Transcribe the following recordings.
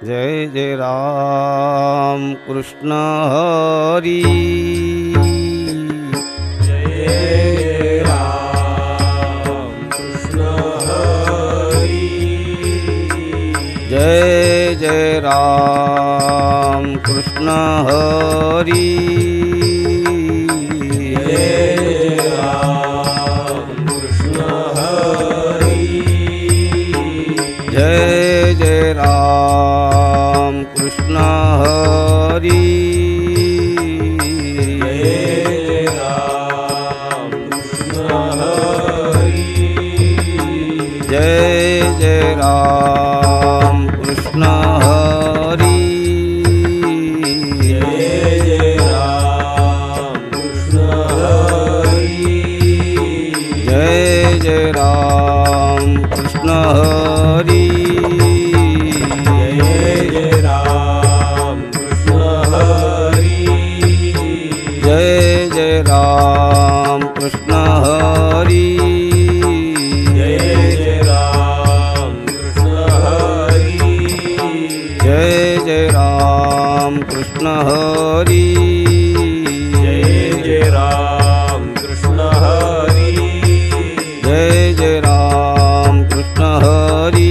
जय जय राम कृष्ण हरी। जय राम कृष्ण हरी। जय जय राम कृष्ण हरी। जय राम कृष्ण हरी। जय जय राम कृष्ण हरी। जय राम कृष्ण हरी। जय जय राम कृष्ण हरी। जय जय राम कृष्ण हरी। जय जय राम कृष्ण हरी। जय जय राम कृष्ण हरी। जय जय राम कृष्ण हरी। जय जय राम कृष्ण हरी। जय जय राम कृष्ण हरी। जय जय राम कृष्ण हरी। जय जय राम कृष्ण हरी। जय जय राम कृष्ण हरी।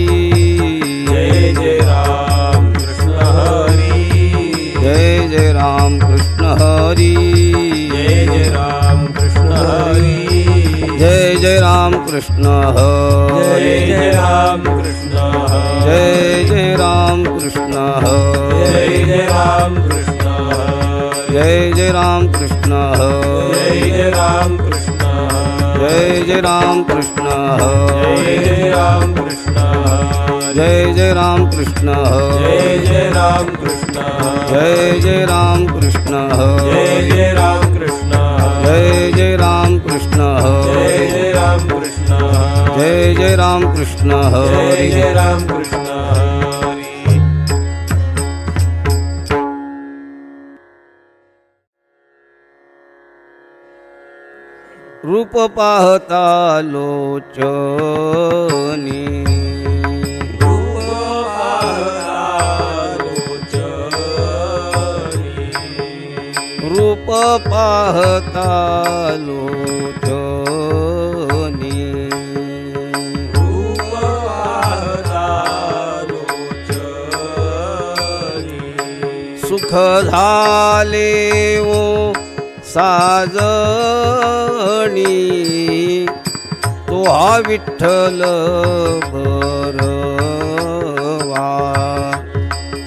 जय जय राम कृष्ण हरी। जय जय राम कृष्ण हरी। जय जय राम कृष्ण हरी। जय जय राम कृष्ण हरी। जय जय राम कृष्ण हरी। जय जय राम कृष्ण हरी। जय जय राम कृष्ण हरी। जय जय राम कृष्ण हरी। जय जय राम कृष्ण जय हरी। जय राम कृष्ण हरी। जय जय राम कृष्ण जय हरी। जय राम कृष्ण हरी। जय जय राम कृष्ण जय हरी। जय राम कृष्ण हरी। जय जय राम कृष्ण जय हरी। जय राम कृष्ण हरी। जय जय राम कृष्ण जय हरी। जय राम कृष्ण हरी। रूप पाहता लोचनी। रूप पाहता लोचनी। रूप पाहता लोचनी। रूप पाहता लोचनी। सुख झाले ओ साजणी। तो हा विठ्ठल बरवा।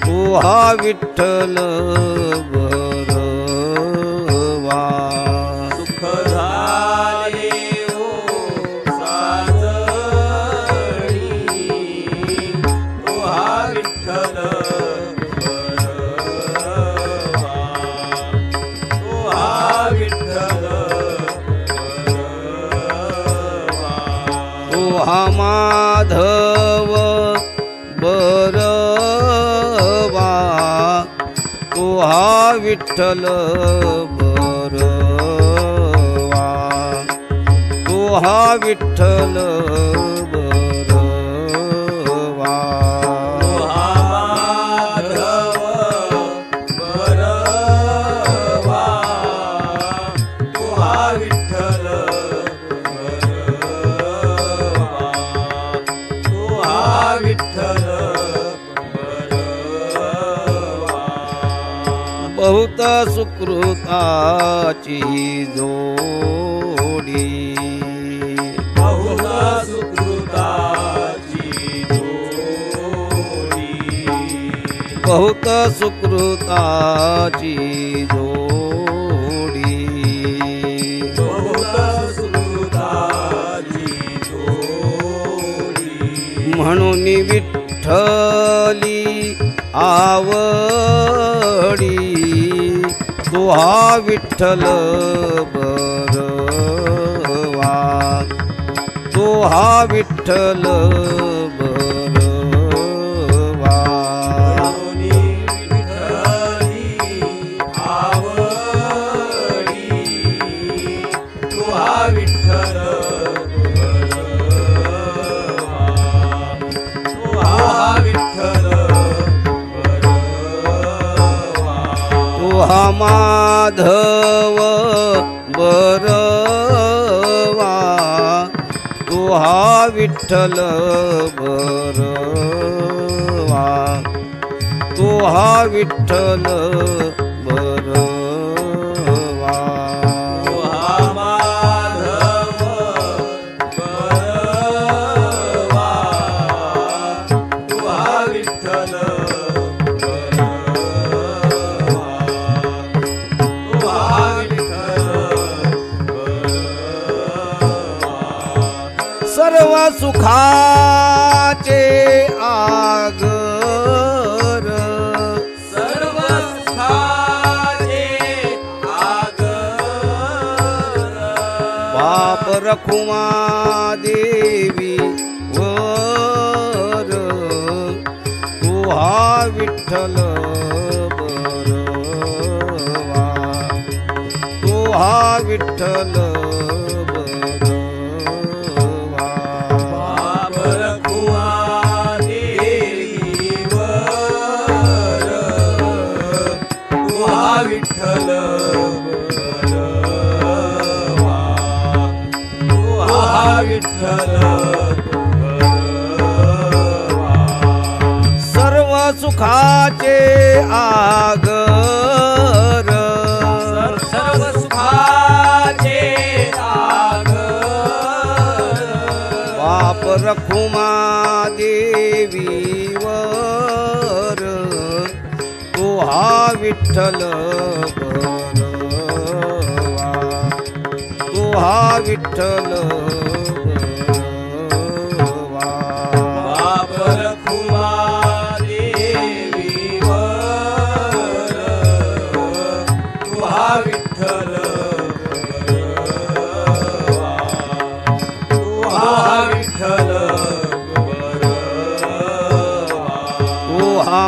तो हा विठ्ठल बरवा। सुख झाले ओ साजणी। तो हा विठ्ठल बरवा। तो हा विठ्ठल बरवा. तो हा माधव बरवा. तो हा विठ्ठल बरवा. तो हा विठ्ठल बरवा. तो हा माधव बरवा. तो हा विठ्ठल बरवा. तो हा विठ्ठल बरवा. बहुत सुकृताची जोडी. बहुधा सुकृताची जोडी. बहुत सुकृताची जोडी. बहुधा सुकृताची जोडी. म्हणून विठ्ठली आवडी. तो हा विठ्ठल बरवा. तो हा विठ्ठल बरवा. म्हणूनी विठ्ठली आवडी. तो हा विठ्ठल बरवा. तो हा विठ्ठल माधव बरवा तू हा विठ्ठल बरवा तू हा विठ्ठल बरवा सर्व सुखाचे आगर सर्व सुखाचे आगर बाप रखुमा देवी वर तू हा विठ्ठल बरवा तू हा विठ्ठल सर्व सुखाचे आगर सर्व सुखाचे आगर बाप रखुमा देवी वर तू हा विठ्ठल बरवा तू हा विठ्ठल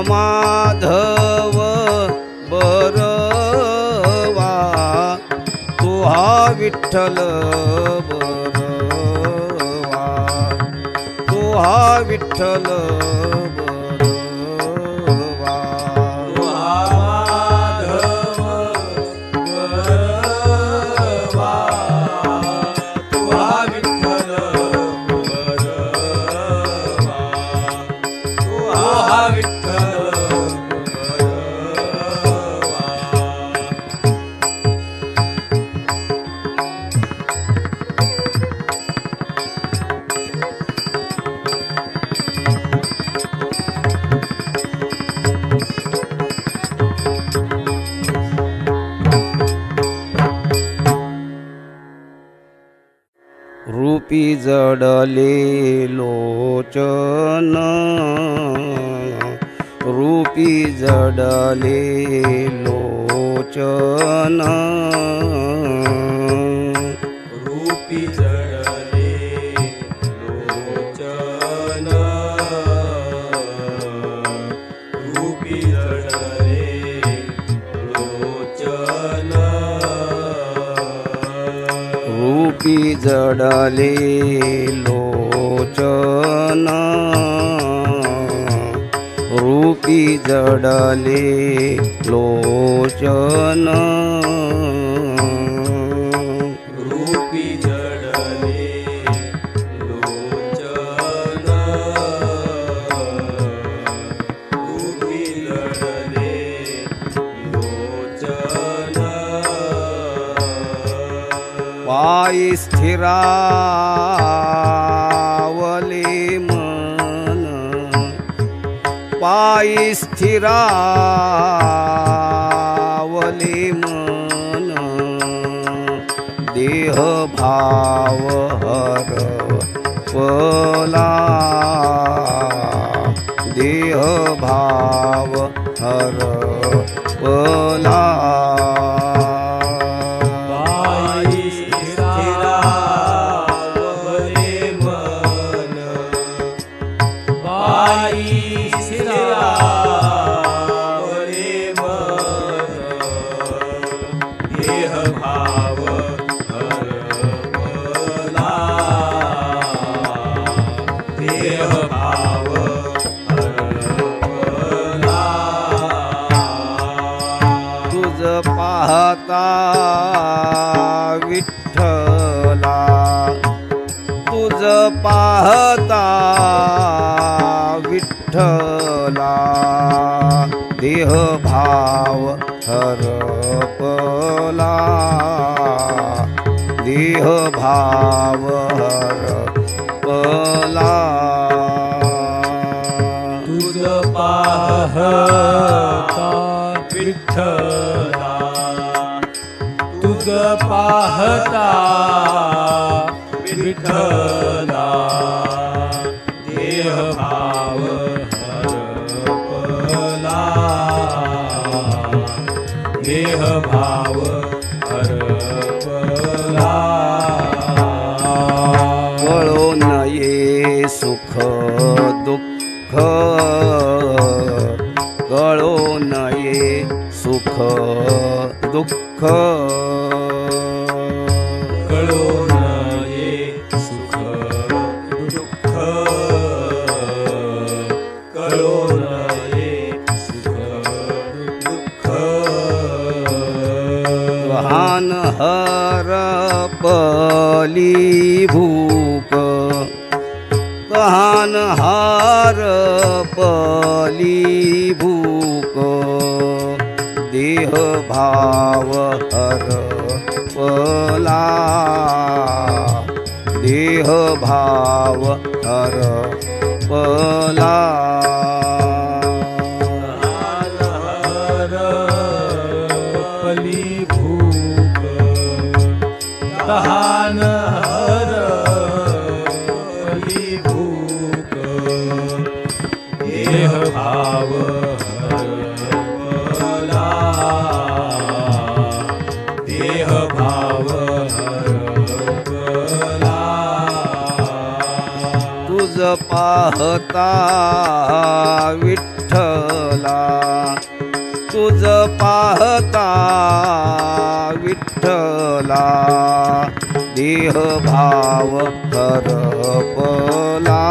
माधव बरवा तू हा विठ्ठल बरवा तू हा विठ्ठल बरवा तू हा विठ्ठल तू हा विठ्ठल रूपी जडले लोचन रूपी जडले लोचन रूपी जडले लोचन रूपी जडले लोचन रूपी जडले लोचन रूपी जडले लोचन रूपी जडले लोचन रूपी जडले लोचन पायी स्थिरावले मन पायी स्थिरावले मन देह भाव हरपला देह भाव हरपला तुझ विठ्ठला तुझ पाहता विठ्ठला देह भाव हरपला देह भाव हरपला तुझ पाहता विठ्ठला तुझ पाहता विठ्ठला देह भाव हरपला देह भाव हरपला कळो नये सुख दुःख कळो नये सुख दुःख कळो नये सुख दुःख कळो नये सुख दुःख गहान हरपली भूक गहान हरपली भूक देह भाव हरपला देह भाव हरपला हरपली भूक तहान हरपली भूक देह भाव हरपला देह भाव हरपला तुझ पाहता विठ्ठला तुझ पाहता विठ्ठला देह भाव हरपला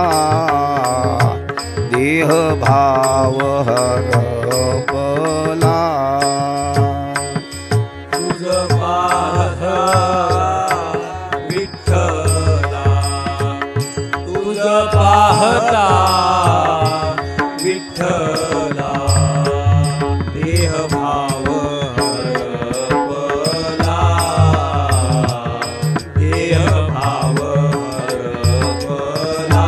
देह भाव हरपला तुझ पाहता विठ्ठला तुझ पाहता विठ्ठला देह भाव हरपला देह भाव हरपला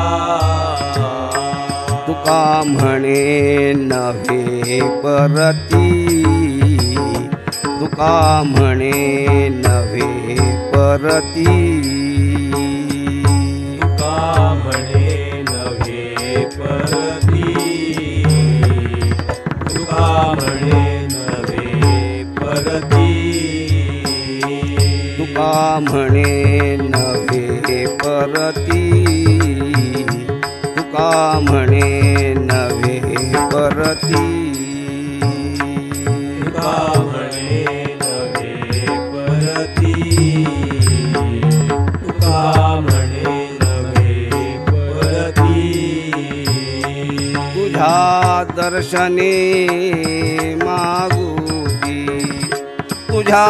तुका म्हणे नव्हे परती तुका म्हणे नव्हे परती तुका म्हणे नव्हे परती तुका म्हणे नव्हे परती तुका म्हणे नव्हे परती तुका म्हणे नव्हे परती तुका म्हणे नव्हे परती तुका म्हणे नव्हे परती तुझ्या दर्शने मागुती तुझ्या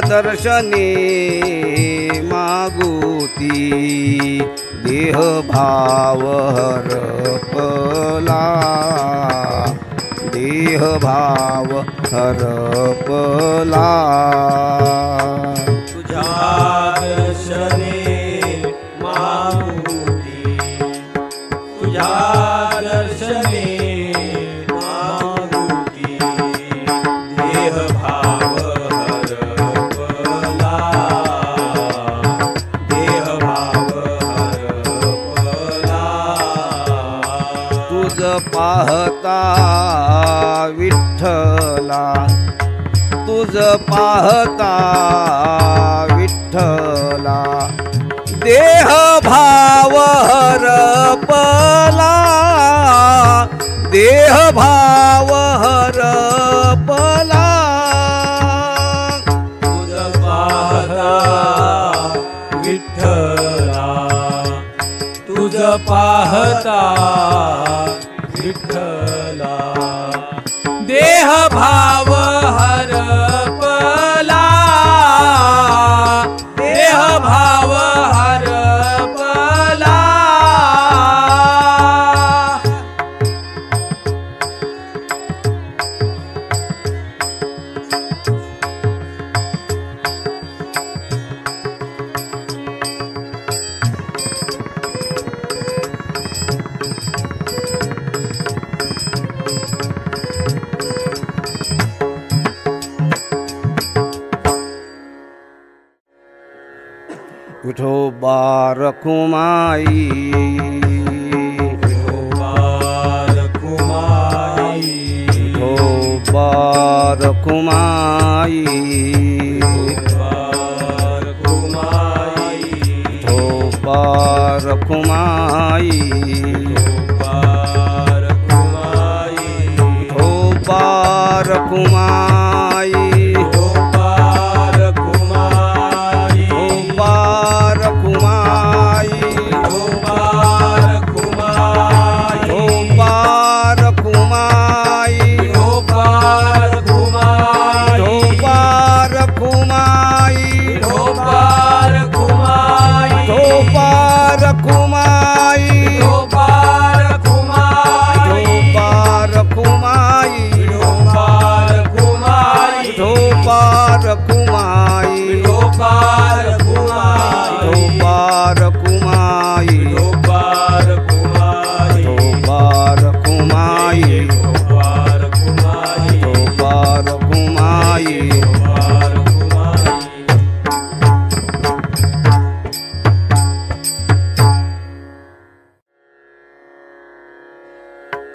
दर्शने मागुती देह भाव हरपला देह भाव हरपला तुझ्या दर्शने मागुती तुझ्या दर्शने मागुती देह भाव हरपला देह भाव हरपला तुझ पाहता विठ्ठला तुझ पाहता विठ्ठला देह भाव हरपला देह भाव हरपला तुझ पाहता विठ्ठला तुझ पाहता विठ्ठला देह भाव हरपला विठोबा रखुमाई विठोबा रखुमाई विठोबा रखुमाई विठोबा रखुमाई विठोबा रखुमाई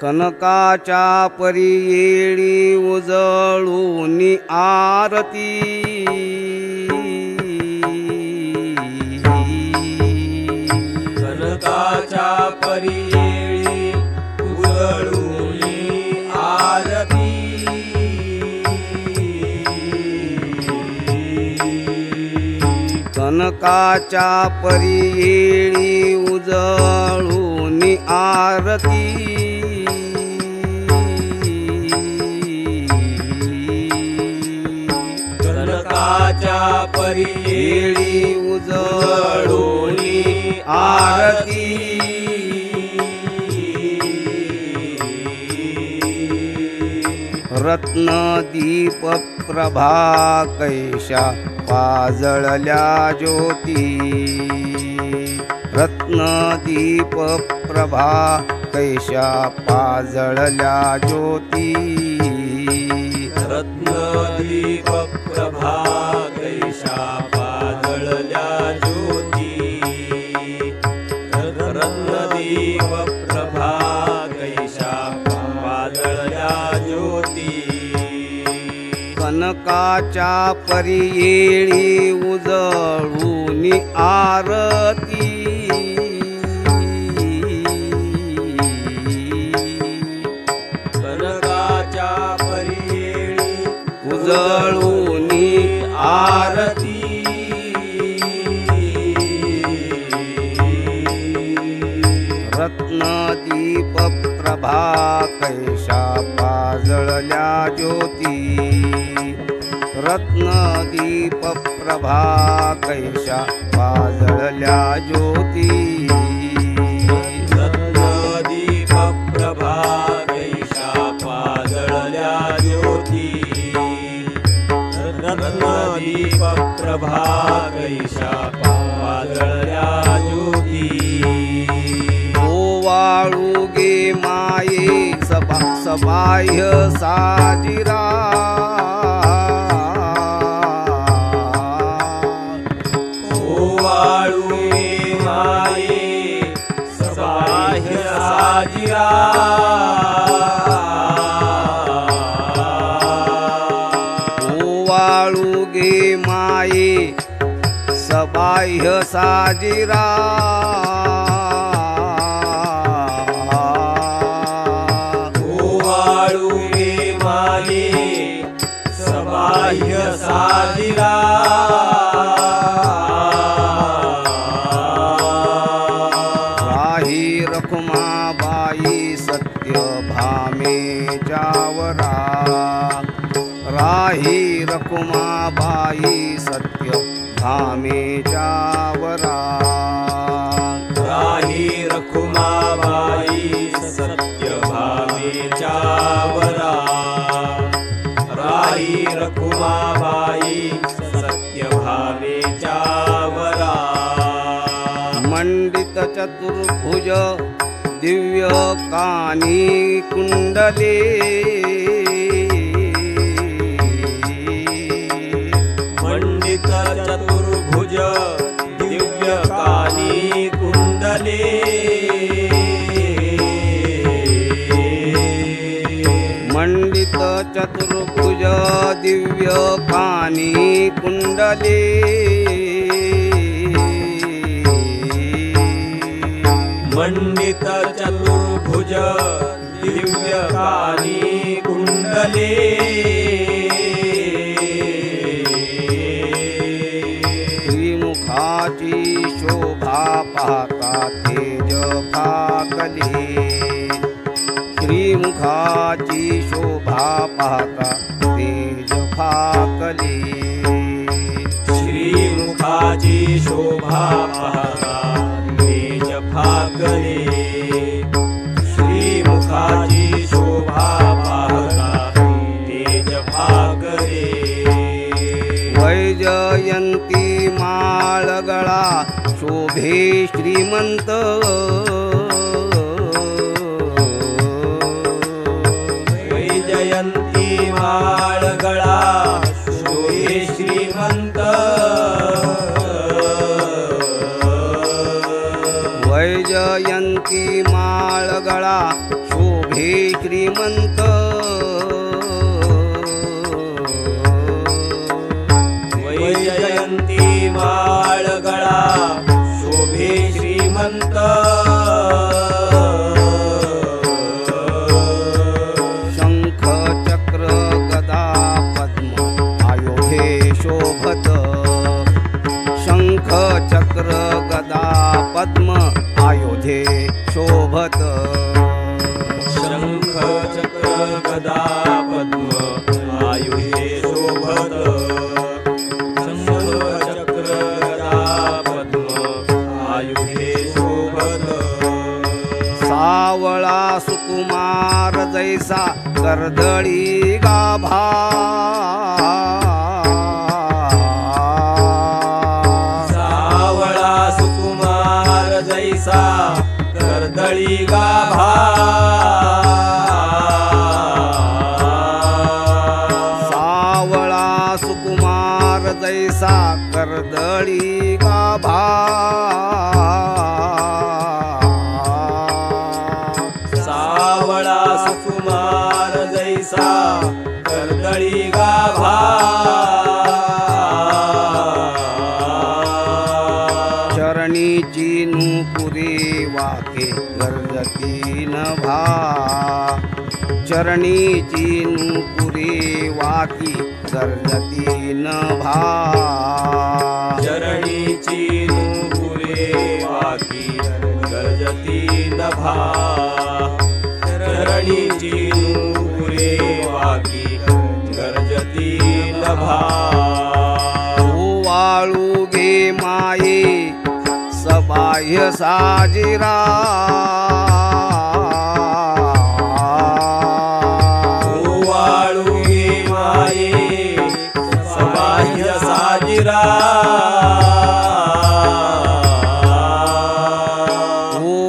कनकाच्या परी येळी उजळूनी आरती कनकाच्या परी येळी उजळूनी आरती कनकाच्या परी येळी उजळूनी आरती कनकाच्या परी येळी उजळूनी आरती रत्नदीप प्रभा कैशा पाजळल्या ज्योती रत्नदीप प्रभा कैशा पाजळल्या ज्योती रत्नदीप प्रभा कैशा पाजळल्या ज्योती रत्नदीप प्रभा कैशा पाजळल्या ज्योती कनकाच्या परी येळी उजळूनी आरती कनकाच्या परी येळी उजळूनी आरती रत्नदीप प्रभा कैशा पाजळल्या ज्योती रत्नदीप प्रभा कैशा पाजळल्या ज्योती रत्नदीप प्रभा कैशा पाजळल्या ज्योती रत्नदीप प्रभा कैशा पाजळल्या ज्योती ओवाळुगे माये सबाह्य साजिरा ओवाळुगे माये सबाह्य साजिरा ओवाळुगे माये सबाह्य साजिरा ओवाळुगे माये सबाह्य साजिरा राही रखुमाबाई सत्य भामे जावरा राही रखुमाबाई सत्य भामे जावरा राही रखुमाबाई सत्य भामे चावरा राही रखुमाबाई सत्य भामे चावरा मंडित चतुर्भुज दिव्य कानी कुंडले मंडित चतुर्भुज दिव्य कानी कुंडले मंडित चतुर्भुज दिव्य कानी कुंडले मंडित चतुर्भुज दिव्य कानी कुंडले श्रीमुखाची शोभा पाहता तेज फाकले श्रीमुखाची शोभा पाहता तेज फाकले श्रीमुखाची शोभा पाहता तेज फाकले श्रीमुखाची शोभा पाहता तेज फाकले वैजयंती माळगळा शोभे श्रीमंत वैजयंती माळगळा शोभे श्रीमंत वैजयंती माळगळा शोभे श्रीमंत वैजयंती माळगळा शोभे श्रीमंत शंख चक्र गदा पद्म आयोधे शोभत शंख चक्र गदा पद्म आयोधे शोभत शंख चक्र गदा पद्म आयुधे शोभत शंख चक्र गदा पद्म आयुधे शोभत सावळा सुकुमार जैसा कर्दळी गाभा सावळा सुकुमार जैसा कर्दळी गाभा सावळा सुकुमार जैसा कर्दळी गाभा सावळा सुकुमार जैसा कर्दळी गाभा चरणीची नूपुरे वाके गर्जती नभा चरणीची नूपुरे वाकी गर्जती नभा चरणीची नूपुरे वाकी गर्जती नभा चरणीची नूपुरे वाकी गर्जती नभा वाळू गे माये सबाह्य साजिरा वाळू गे माये सबाह्य साजिरा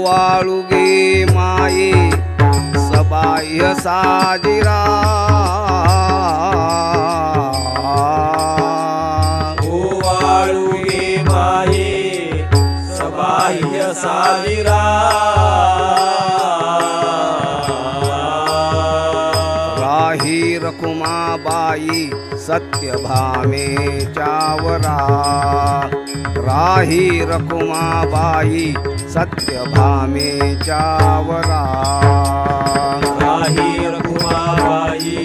वाळू गे माये सबाह्य साजिरा वाळू गे माये सबाह्य साजिरा राही रखुमाबाई सत्यभामे चावरा राही रखुमाबाई सत्यभामे चावरा राही रखुमाबाई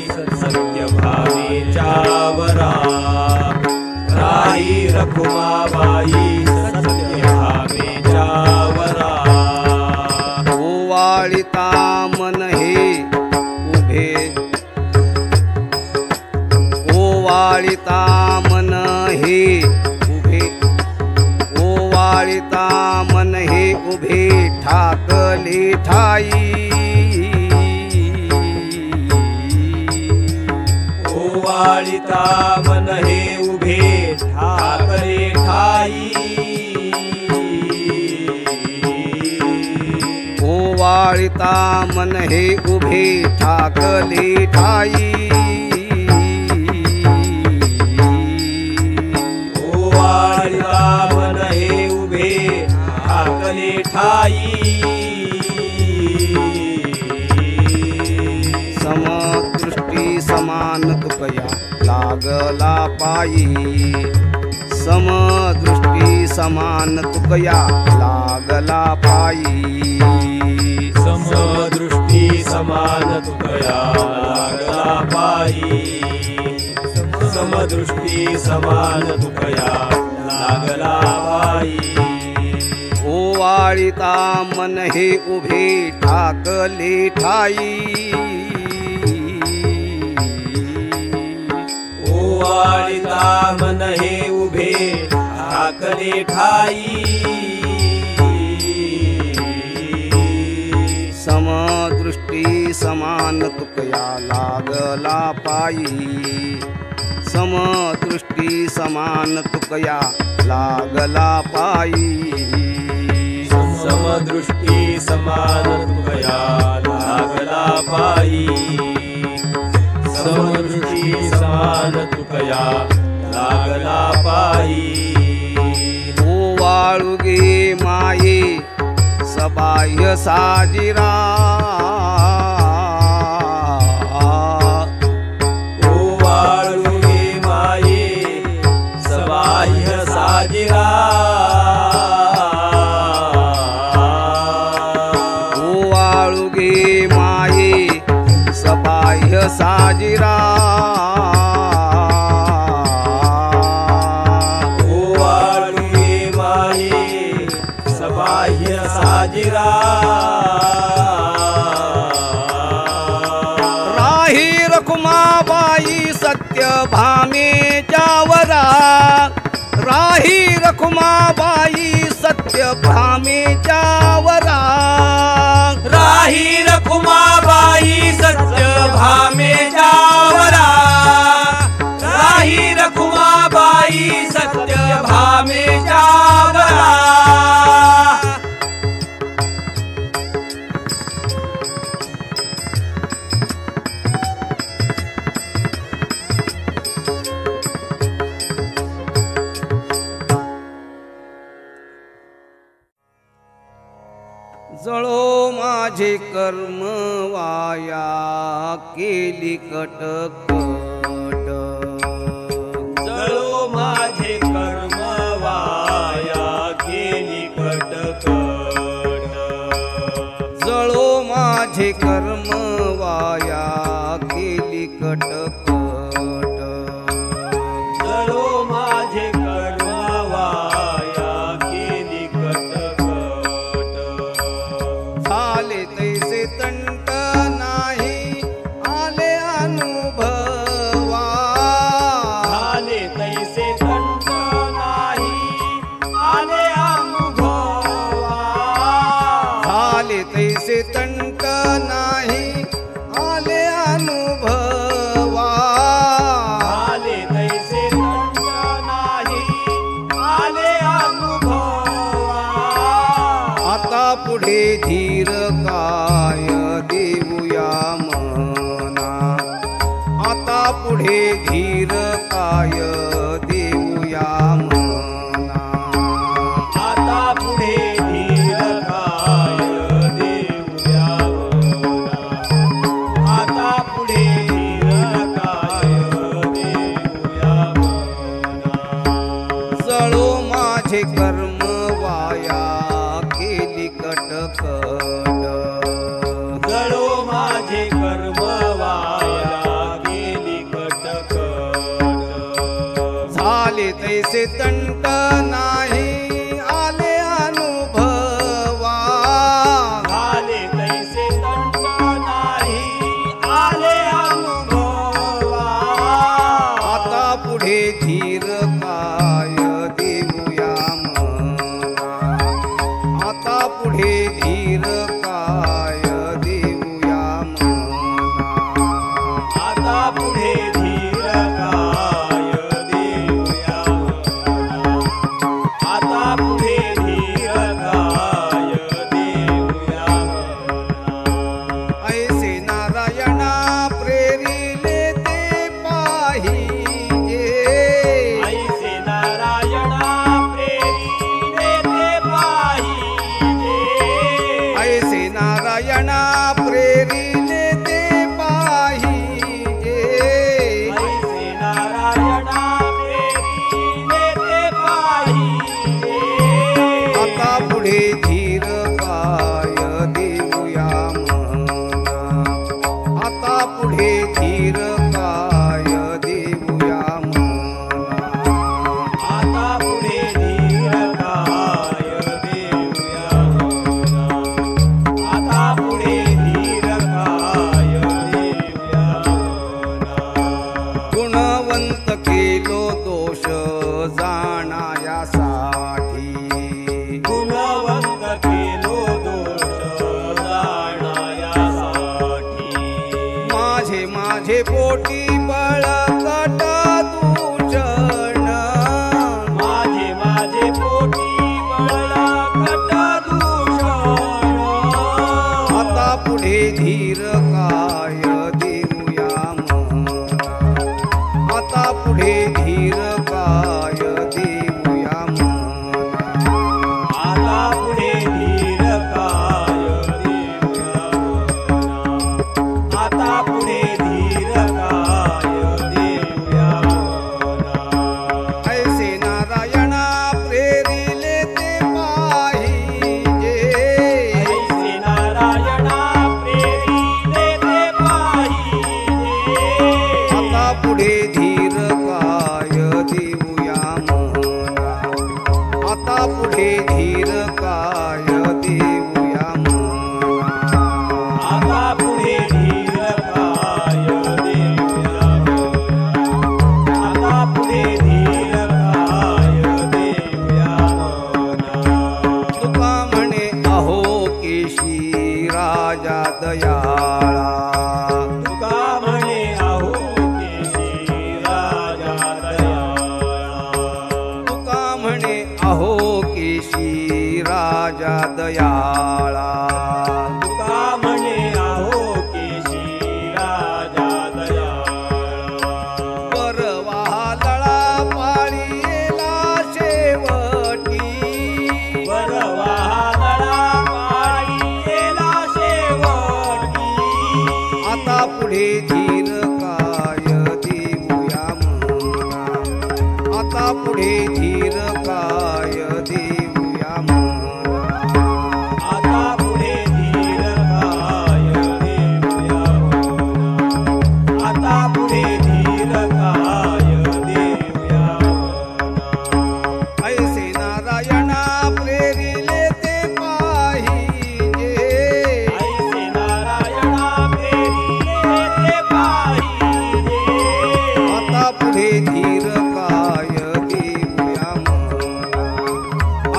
सत्यभामे चावरा राही रखुमाबाई सत्यभामे चावरा ओवाळिता मन हे उभे ओवाळिता मन हे उभे ओवाळिता मन हे उभे ठाकले ठाई ओवाळिता मन हे उभे ठाकले ठाई ओवाळिता मन हे उभे ठाकले ठाई ओवाळिता मन हे उभे समान तुकया लागला पायी समदृष्टी समान तुकया लागला पायी समदृष्टी समान तुकया लागला पायी समदृष्टी समान तुकया लागला पायी ओवाळिता मन हे उभे ठाकले ठाई ओवाळिता मन हे उभे ठाकले ठाई समदृष्टी समान तुकया लागला पायी समदृष्टी समान तुकया लागला पायी समदृष्टी समान तुकया लागला पायी समदृष्टी समान तुकया लागला पायी ओवाळुगे माये सबाह्य साजिरा ओवाळुगे माये सबाह्य साजिरा ओवाळुगे माये सबाह्य साजिरा ओवाळुगे माये सबाह्य साजिरा राही रखुमाबाई सत्य भामे जावरा राही रखुमाबाई सत्य भामे जावरा राही रखुमाबाई सत्य भामे जावरा राही रखुमाबाई सत्य भामे जावरा जळो माझे कर्म वाया केली कटकट जळो माझे कर्म वाया केली कटकट जळो माझे कर्म वाया केली कटकट जळो माझे कर्म वाया केली कटकट झाले तैसे तंट नाही आले अनुभवा झाले तैसे तंट नाही आले अनुभवा झाले तैसे तंट नाही आले अनुभवा आले तैसे तंट नाही आले अनुभवा आता पुढे धीर काय देऊया मना आता पुढे धीर काय देऊया मना आता पुढे धीर काय देऊया मना आता पुढे धीर काय देऊया मना जळो माझे कर्म वाया केली कटकट जळो माझे कर्म वाया गेली कटकट झाले तैसे तंट नाही आले अनुभवा झाले तैसे तंट नाही आले अनुभवा आता पुढे धीर काय देऊया मना आता पुढे धीर काय देऊया मना आता पुढे धीर काय देऊया मना पोटी बळकट दूषण माझे माझे पोटी बळकट दूषण आता पुढे धीर काय देऊया मना आता पुढे धीर काय देऊया मना आता पुढे धीर काय देऊया मना आता पुढे धीर काय देऊया मना ऐसे नारायणा प्रेरिले ते पाहिजे ऐसे नारायणा प्रेरिले ते पाहिजे आता पुढे धीर काय देऊया मना आता पुढे धीर काय देऊया मना आता पुढे धीर काय देऊया मना आता पुढे धीर काय देऊया मना तुका म्हणे अहो केशी राजा दयाळा तुका म्हणे अहो केशी राजा दयाळा तुका म्हणे अहो केशी राजा दयाळा तुका म्हणे अहो केशी राजा दयाळा परवालळा पाळीला शेवटी वरवादळा पाळीला शेवटी आता पुढे धीर काय देऊया मना आता पुढे धीर काय देऊया मना आता पुढे धीर काय देऊया मना आता पुढे धीर काय देऊया मना ऐसे नारायणा प्रेरिले ते पाहिजे ऐसे नारायणा प्रेरिले ते पाहिजे आता पुढे धीर काय देऊया मना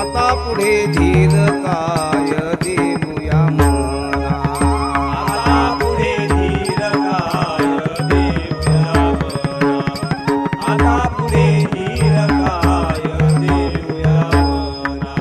आता पुढे धीर काय देऊया मना आता पुढे धीर काय देऊया मना आता पुढे धीर काय देऊया मना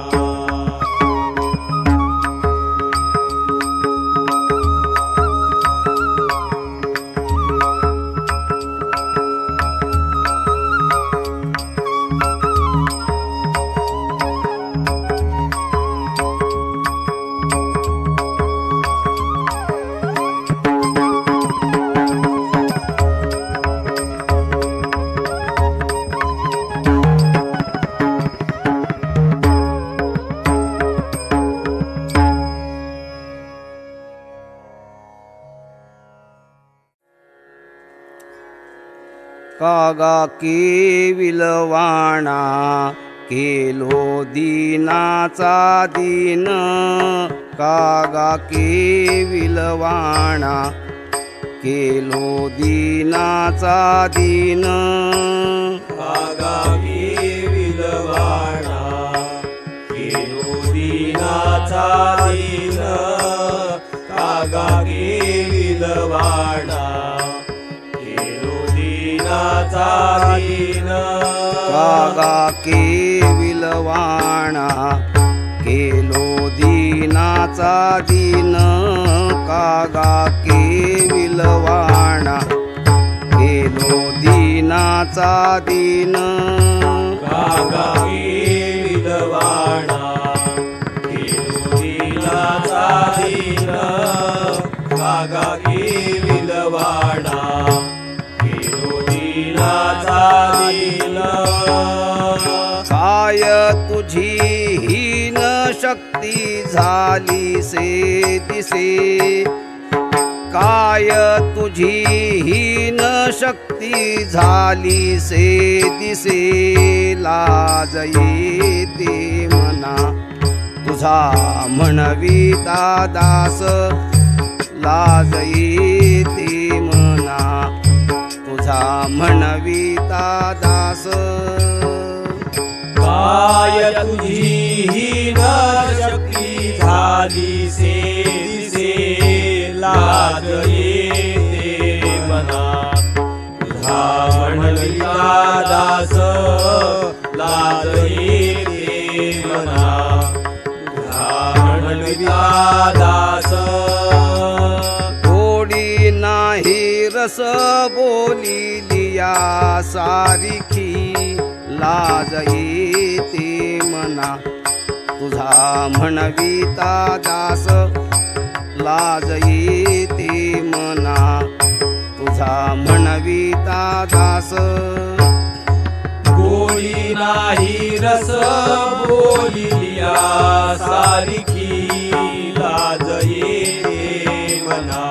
कागा केविलवाणा केलो दीनाचा दीन कागा केविलवाणा केलो दीनाचा दीन कागावी विलवाणा केलो दीनाचा दीन कागावी विलवाणा केलो दीनाचा दीन कागा केविलवाणा केलो दीनाचा दीन कागा केविलवाणा केलो दीनाचा दीन कागावी विलवाणा केलो दीनाचा दीन कागावी विलवाणा केलो दीनाचा दीन काय तुझी हीन शक्ती झाली से दिसे काय तुझी हीन शक्ती झाली से दिसे लाज येते मना तुझा म्हणविता दास लाज येते मना तुझा म्हणविता दास काय तुझी हीन शक्ती झाली से दिसे लाज येते मना दास लाज येते मना तुझा म्हणविता दास गोडी नाही रस बोलिलिया सारिखी लाज येते मना तुझा म्हणविता दास लाज येते मना तुझा म्हणविता दास गोडी नाही रस बोलिलिया सारिखी लाज येते मना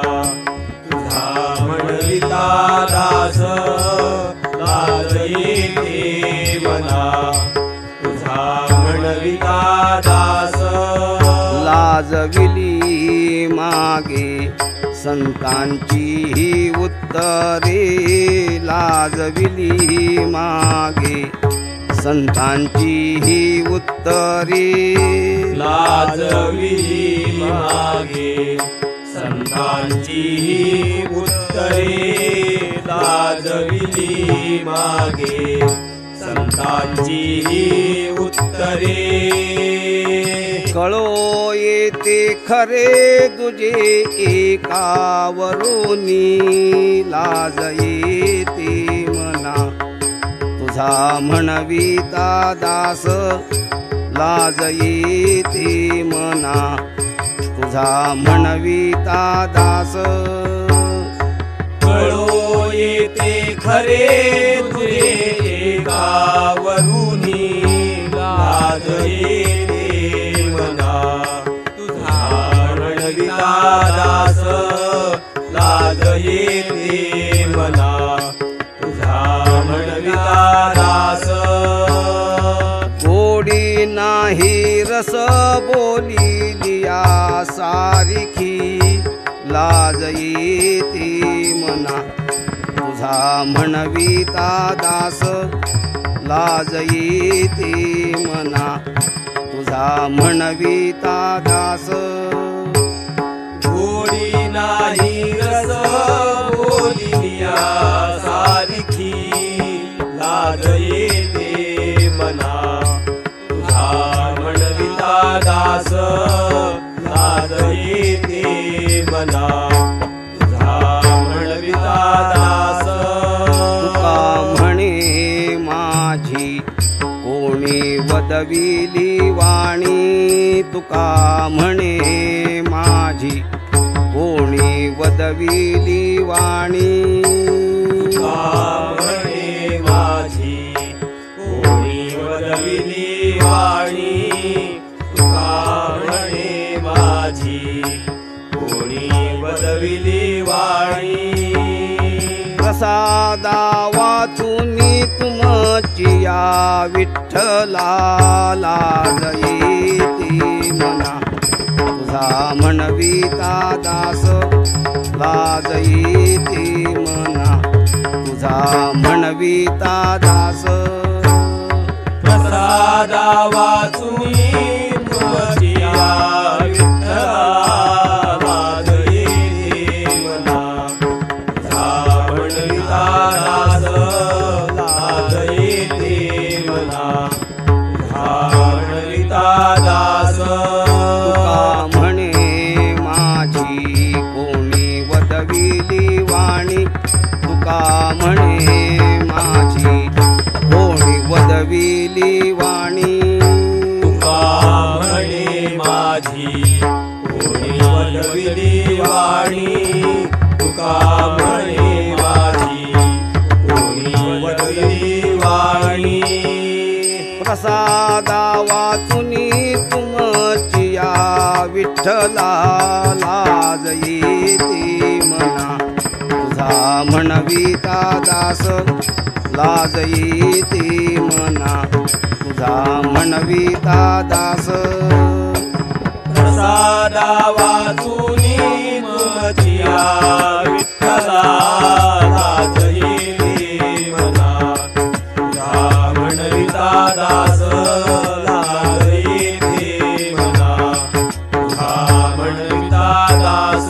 तुझा म्हणविता दास लाज येते मना तुझा म्हणविता दास लाजविली मागे संतांची ही उत्तरे लाजविली मागे संतांची ही उत्तरे लाजविली मागे संतांची उत्तरे लाजविली मागे संतांची उत्तरे कळो येते खरे तुझे एकावरुनी लाज येते मना तुझा म्हणविता दास लाज येते मना तुझा म्हणविता दास कळो येते खरे तुझे एकावरुनी लाज येते मना तुझा म्हणविता दास लाज येते मना तुझा म्हणविता दास गोडी नाही रस बोलिलिया सारिखी लाज येते मना तुझा म्हणविता दास लाज येते मना तुझा म्हणविता दास गोडी नाही रस बोलिलिया सारिखी लाज येते मना तुझा म्हणविता दास लाज येते मना तुझा म्हणविता दास तुका म्हणे माझी कोणी वदविली वाणी तुका म्हणे माझी कोणी वदविली वाणी तुका म्हणे माझी कोणी वदविली वाणी तुका म्हणे माझी कोणी वदविली वाणी प्रसादा वाचुनी तुमची या विठ्ठला लाज येते मना तुझा म्हणविता दास लाज येते मना तुझा म्हणविता दास प्रसादा वाचुनी तुमची या विठ्ठला लाज येते मना तुझा म्हणविता दास लाज येते मना तुझा म्हणविता दास तुका म्हणे माझी कोणी वदविली वाणी तुका म्हणे माझी कोणी वदविली वाणी तुका म्हणे माझी कोणी वदविली वाणी तुका म्हणे माझी कोणी वदविली वाणी प्रसादा वाचुनी तुमची या विठ्ठला लाज येते मना तुझा म्हणविता दास लाज येते मना तुझा म्हणविता दास प्रसादा वाचुनी तुमची या विठ्ठला लाज येते मना तुझा म्हणविता दास लाज येते मना तुझा म्हणविता दास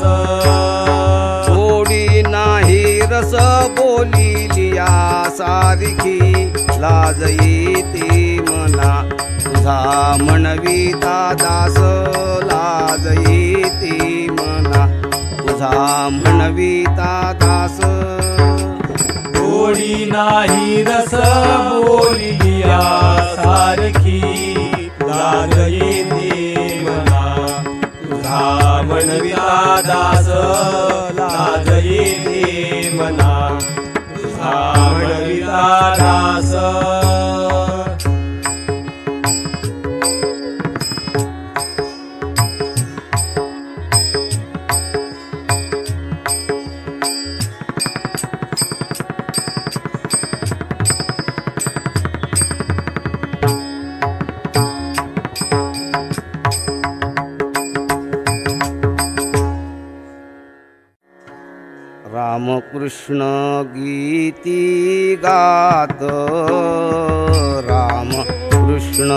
गोडी नाही रस बोलिलिया सारखी लाज येते मना तुझा म्हणविता दास लाज येते मना तुझा म्हणविता दास गोडी नाही रस बोलिया सारखी लाज येते मना तुझा म्हणविता दास लाज येते मना तुझा म्हणविता दास रामकृष्ण गीती गात रामकृष्ण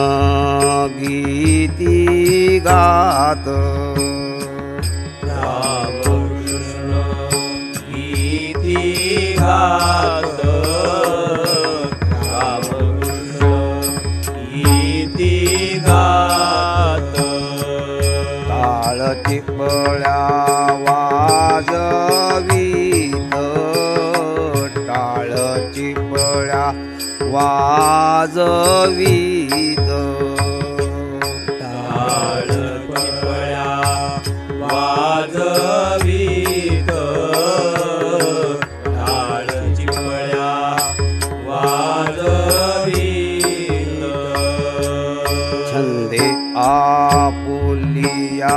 गीती गात रामकृष्ण गीती गात रामकृष्ण गीती गात टाळ चिपळ्या वाजवीत टाळ चिपळ्या वाजवीत टाळ चिपळ्या वाजवीत टाळ चिपळ्या वाजवीत छंदे आपुलिया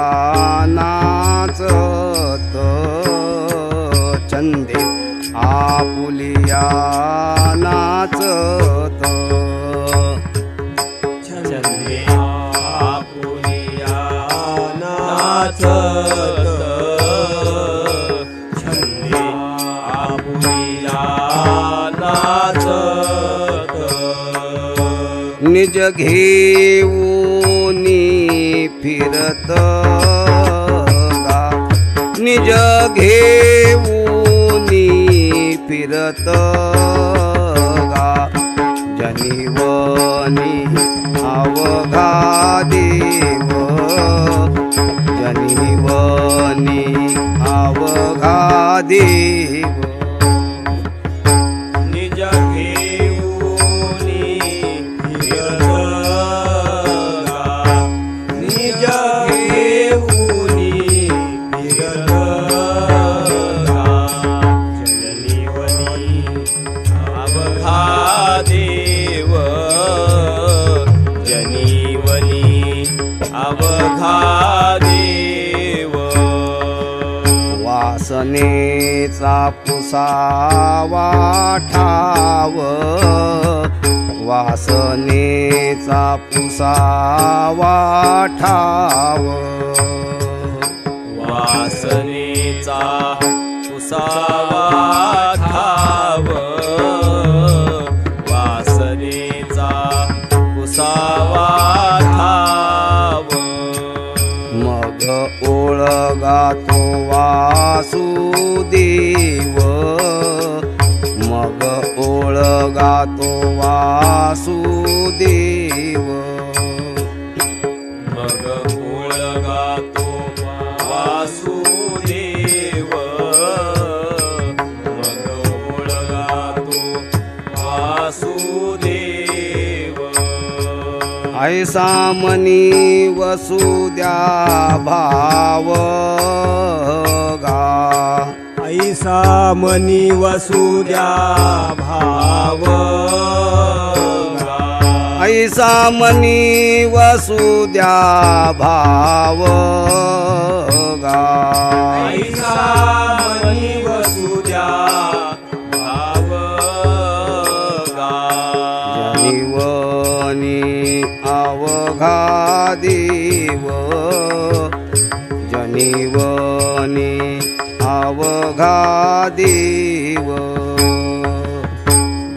नाचत छंदे आपुलिया नाचत छंदे आपुलिया नाचत छंदे आपुलिया नाचत निज घेऊनी फिरत गा निज घेऊनी फिरत गा जनिवनी अवघा देव जनिवनी अवघा देव निज घेऊनी फिरत गा निज घेऊनी फिरत गा जनिवनी अवघा देव जनिवनी अवघा देव वासनेचा पुसावा ठाव वासनेचा पुसावा ठाव वासनेचा पुसावा ठाव वासनेचा पुसावा ठाव मग ओळगातो वासुदेव मग ओळगातो वासुदेव मग ओळगातो वासुदेव मग ओळगातो वासुदेव ऐसा मनी वसुद्या भाव गा ऐसा मनी वसुद्या भाव ऐसा मनी वसुद्या भाव गा ऐसा मनी वसुद्या भाव जनिवनी अवघा देव जनिवनी अवघा देव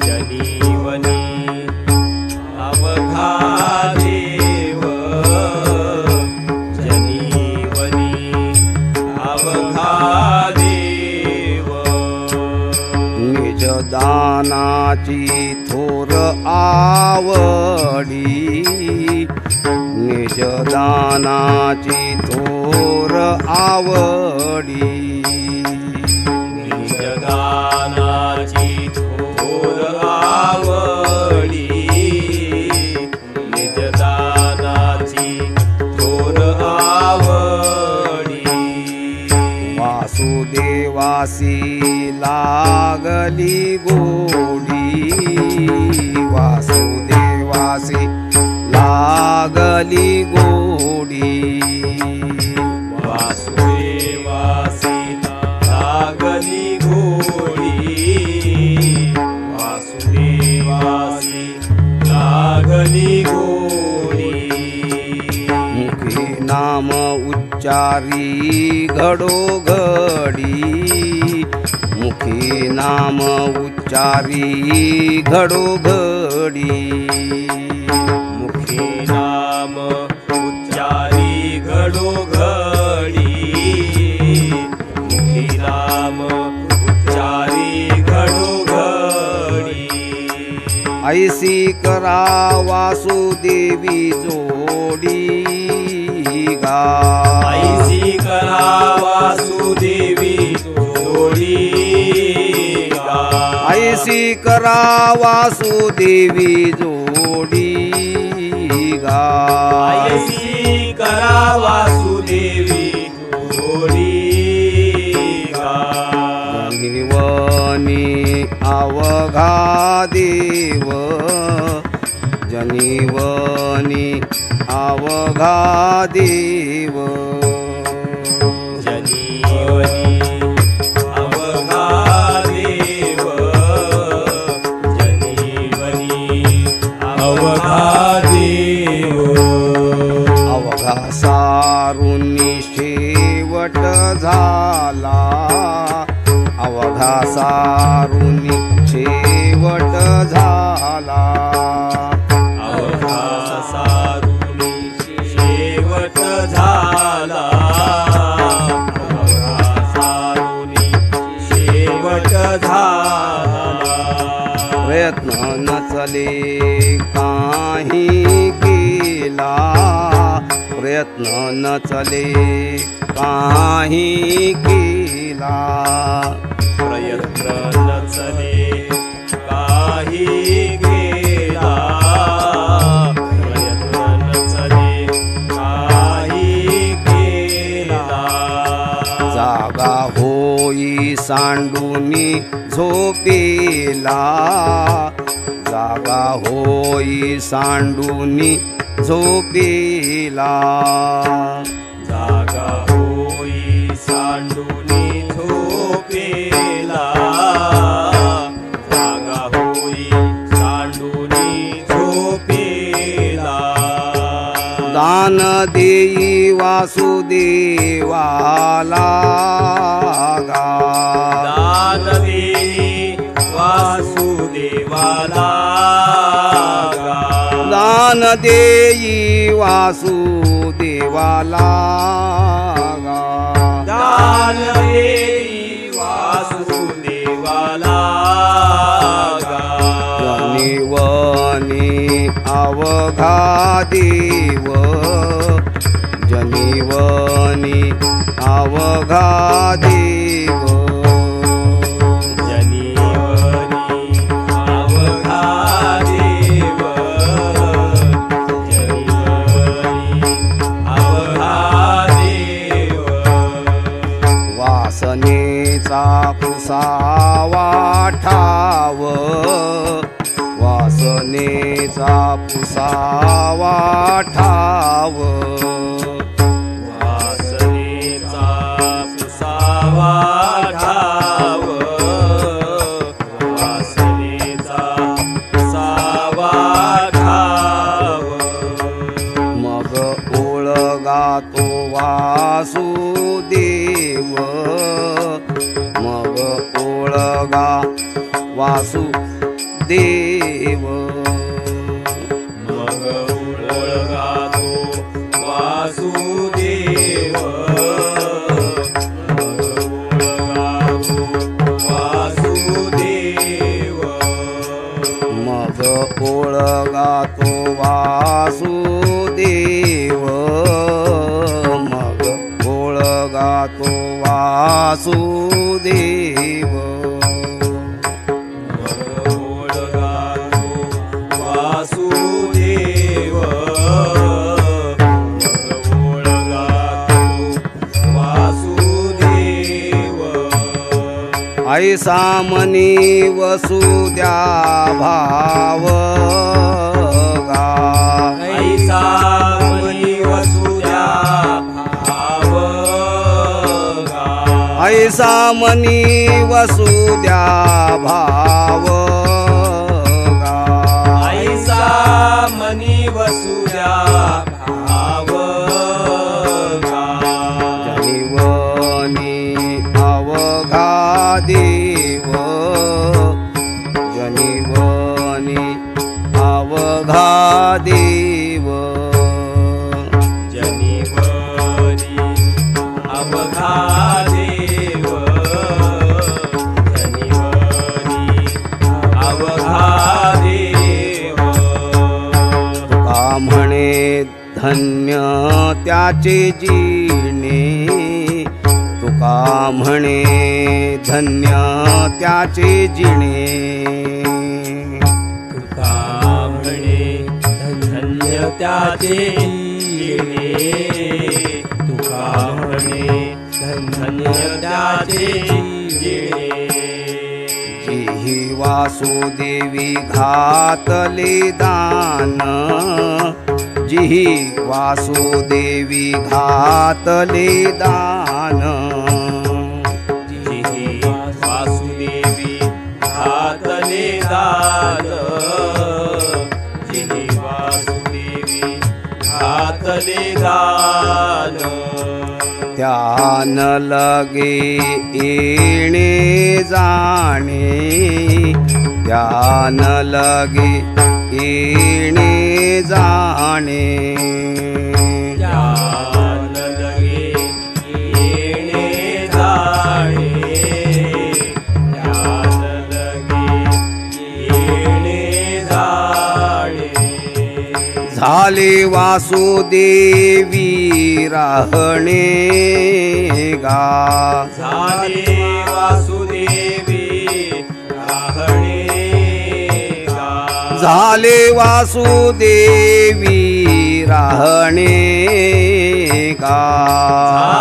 जनिवनी अवघा देव जनिवनी अवघा देव निज दान निजदानाची थोर आवडी, निजदानाची थोर आवडी, निजदानाची थोर आवडी, निजदानाची थोर आवडी. वासुदेवासी लागली गोडी, वासुदेवासी लागली गोडी, वासुदेवासी लागली गोडी, वासुदेवासी लागली गोडी. मुखी नाम उच्चारी घडोघडी, मुखी नाम उच्चारी घडोघडी, मुखी नाम उच्चारी घडोघडी, मुखी नाम उच्चारी घडोघडी. ऐसी करा वासुदेवी जोडी गा, ऐसी करा वासुदेवी जोडी गा, ऐसी करा वासुदेवी जोडी गा, ऐसी करा वासुदेवी जोडी गा. जनिवनी अवघा देव, जनिवनी अवघा देव, जनिवनी अवघा देव, जनिवनी अवघा देव. अवघा सारुनी शेवट झाला, अवघा सारुनी शेवट झाला, अवघा सारुनी शेवट झाला, अवघा सारुनी शेवट झाला. प्रयत्न न चले काही केला, प्रयत्न न चले काही केला, प्रयत्न न चले काही केला, प्रयत्न न चले काही केला. जागा होई सांडूनी झोपेला, जागा होई सांडूनी झोपेला, जागा होई सांडूनी झोपेला, जागा होई सांडूनी झोपेला. दान देई वासुदेवाला गा, दान देई वासुदेवाला गा, दान देई वासुदेवाला गा, दान देई वासुदेवाला गा. जनिवनी अवघा देव, जनिवनी अवघा देव, जनिवनी अवघा देव, जनिवनी अवघा देव. वासनेचा पुसावा ठाव, वासनेचा पुसावा ठाव, वासनेचा पुसावा ठाव, वासनेचा पुसावा ठाव. मग ओळगा तो वासुदेव, मग ओळगा वासुदेव, मग ओळगा तो वासुदेव, मग ओळगा तो वासुदेव. देव ओळगातो वासुदेव ओळगातो वासुदेव ऐसा मनी वसुद्या भाव गा ऐसा मनी वसुद्या भाव गा ऐसा मनी वसुद्या भाव गा ऐसा मनी वसुद्या भाव गा जनिवनी अवघा देव जनिवनी अवघा देव जनिवनी अवघा देव जनिवनी अवघा देव तुका म्हणे धन्य त्याचे जीणे तुका म्हणे धन्य त्याचे जिणे तुका म्हणे धन्य त्याचे जिणे तुका म्हणे धन्य त्याचे जिणे जिही वासुदेवी घातले दान जिही वासुदेवी घातले दान जिही वासुदेवी घातले दान जिही वासुदेवी घातले दान त्यान लगे येणे जाणे त्यान लगे येणे जाणे ज्ञान लगे येणे जाणे ज्ञान लगे येणे जाणे झाले वासुदेवी राहणे गा झाले वासुदेवी राहणे गा झाले वासुदेवी राहणे गा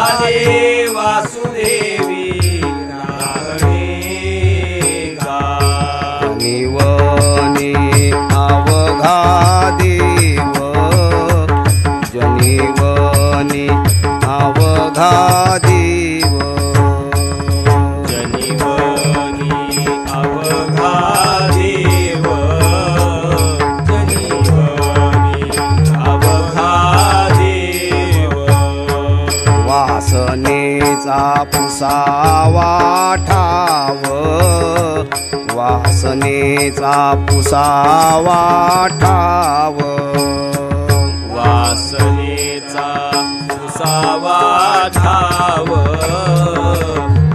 झाले वासुदेवी राहणे गा जनिवनी अवघा देव जनिवनी अवघा देव जनिवनी अवघा देव जनिवनी अवघा देव वासनेचा पुसावा ठाव वासनेचा पुसावा ठाव वासनेचा पुसावा ठाव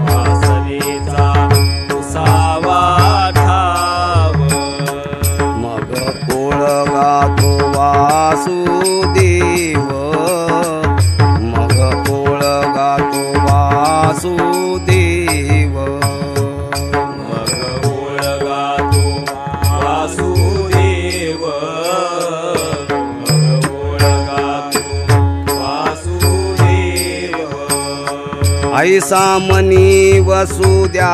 वासनेचा पुसावा ठाव मग ओळगा तो वासुदेव मग ओळगा तो वासुदेव मग ओळगा तो वासुदेव मग ओळगा तो वासुदेव ऐसा मनी वसुद्या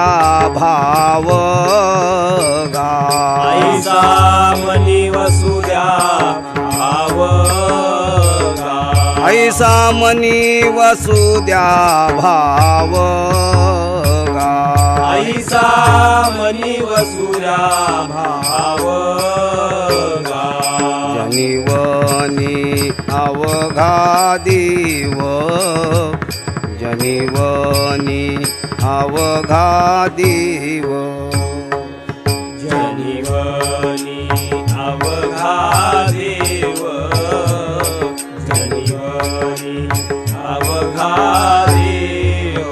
भाव गा ऐसा मनी वसुद्या भाव गा ऐसा मनी वसुद्या भाव गा ऐसा मनी वसुद्या भाव गा जनिवनी अवघा देव जनिवनी अवघा देव जनिवनी अवघा देव जनिवनी अवघा देव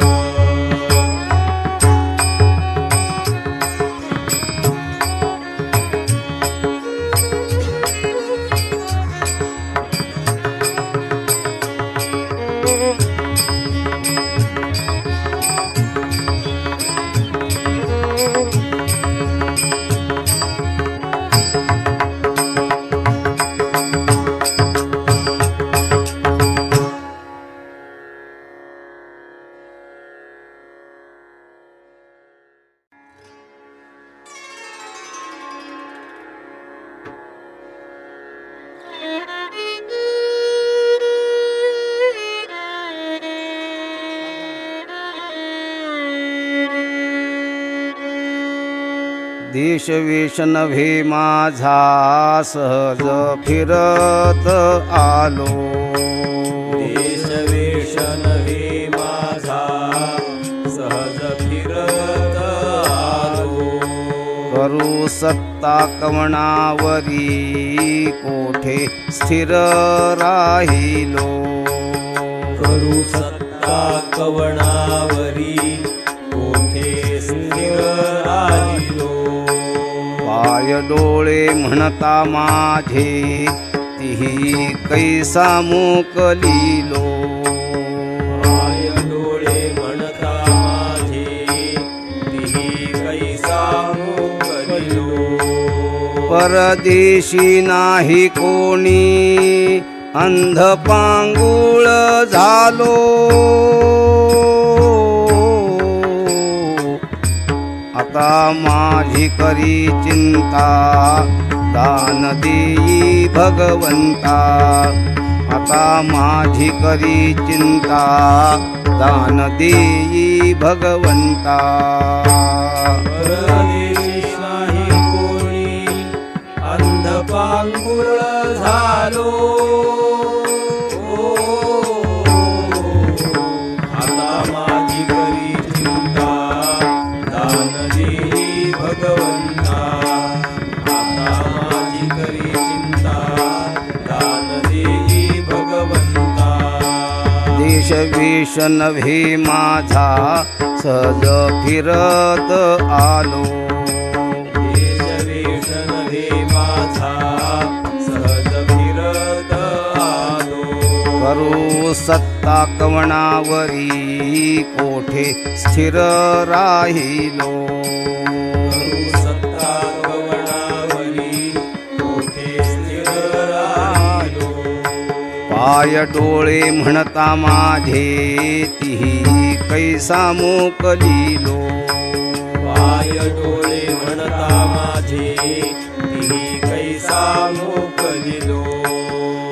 देश वेश नव्हे माझा सहज फिरत आलो देश वेश नव्हे माझा सहज फिरत आलो करू सत्ता कवणावरी कोठे स्थिर राहिलो करू सत्ता कवणावरी कोठे स्थिर राहिलो पाय डोळे म्हणता माझे तिही कैसा मोकलिलो पाय डोळे म्हणता माझे तिही कैसा मोकलिलो परदेशी नाही कोणी अंध पांगुळ झालो आता माझी करी चिंता दान देई भगवंता आता माझी करी चिंता दान देई भगवंता परदेशी नाही कोणी अंध पांगुळ झालो आता माझी करी चिंता दान देई भगवंता आता माझी करी चिंता दान देई भगवंता देश वेश नव्हे माझा सहज फिरत आलो देश वेश नव्हे माझा सहज फिरत आलो करू सत्ता कवणावरी कोठे स्थिर राहिलो करू सत्ता कवणावरी कोठे स्थिर राहिलो पाय डोळे म्हणता माझे तिही कैसा मोकलिलो पाय डोळे म्हणता माझे तिही कैसा मोकलिलो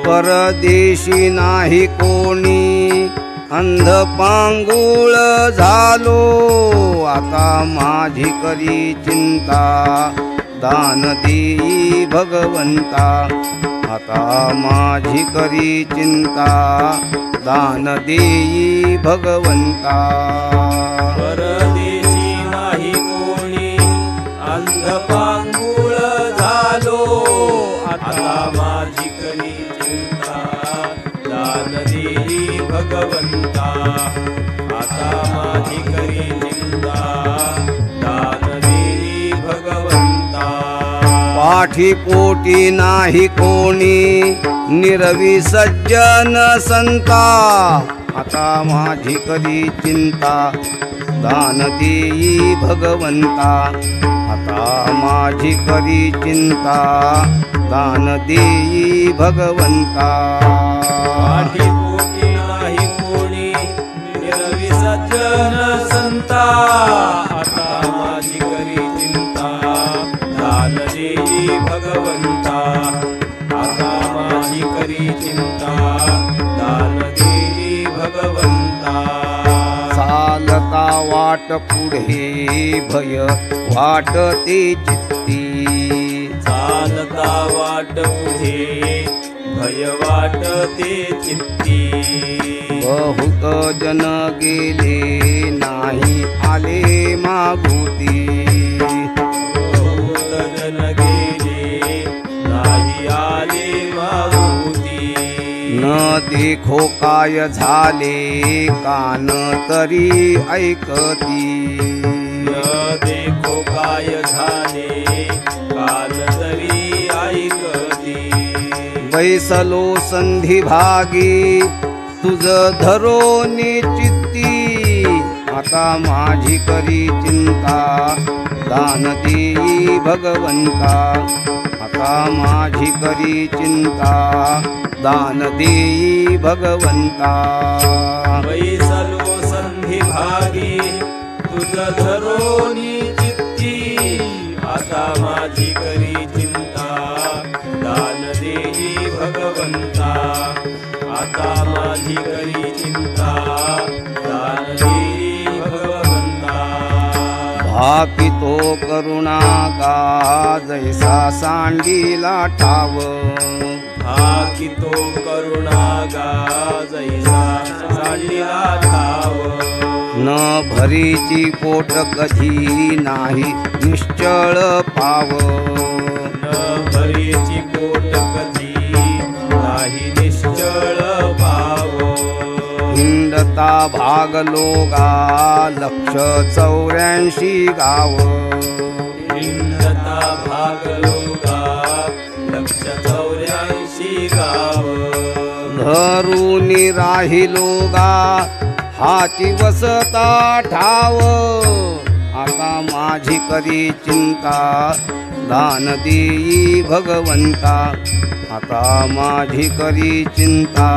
परदेशी नाही कोणी अंध पांगुळ झालो आता माझी करी चिंता दान देई भगवंता आता माझी करी चिंता दान देई भगवंता परदेशी नाही कोणी अंध पांगुळ झालो आता माझी करी चिंता दान देई भगवंता आता माझी करी चिंता दान देई भगवंता पाठी पोटी नाही कोणी निरवी सज्जन संता आता माझी करी चिंता दान देई भगवंता आता माझी करी चिंता दान देई भगवंता पाठी पोटी नाही कोणी निरवी सज्जन संता आता माझी करी चिंता दान देई भगवंता आता माझी करी चिंता दान देई भगवंता चालता वाट पुढे भय वाटते चित्ती चालता वाट पुढे भय वाटते चित्ती बहुत जन गेले नाही आले मागुती बहुत जन गेले नाही आले मागुती न देखो काय झाले कान तरी ऐकती न देखो काय झाले कान तरी ऐकती बैसलो संधी भागी तुझ धरो चित्ती आता माझी करी चिंता दान देई भगवंता आता माझी करी चिंता दान देई भगवंता बैसलो संधी भागी तुझ धरोनी चित्ती आता माझी करी चिंता दान देई भगवंता आता माझी करी चिंता दान देई भगवंता हा की तो करुणा का जैसा सांडीला ठाव हा की तो करुणा गा जैसा सांडीला ठाव न भरीची पोट कधी नाही निश्चळ पाव न भरीची पोट कधी नाही निश्चळ पाव हिंडता भागलोगा 184 गाव हिंडता भागलोगा 184 गाव धरूनी राहिलोगा हाची वसता ठाव आता माझी करी चिंता दान देई भगवंता आता माझी करी चिंता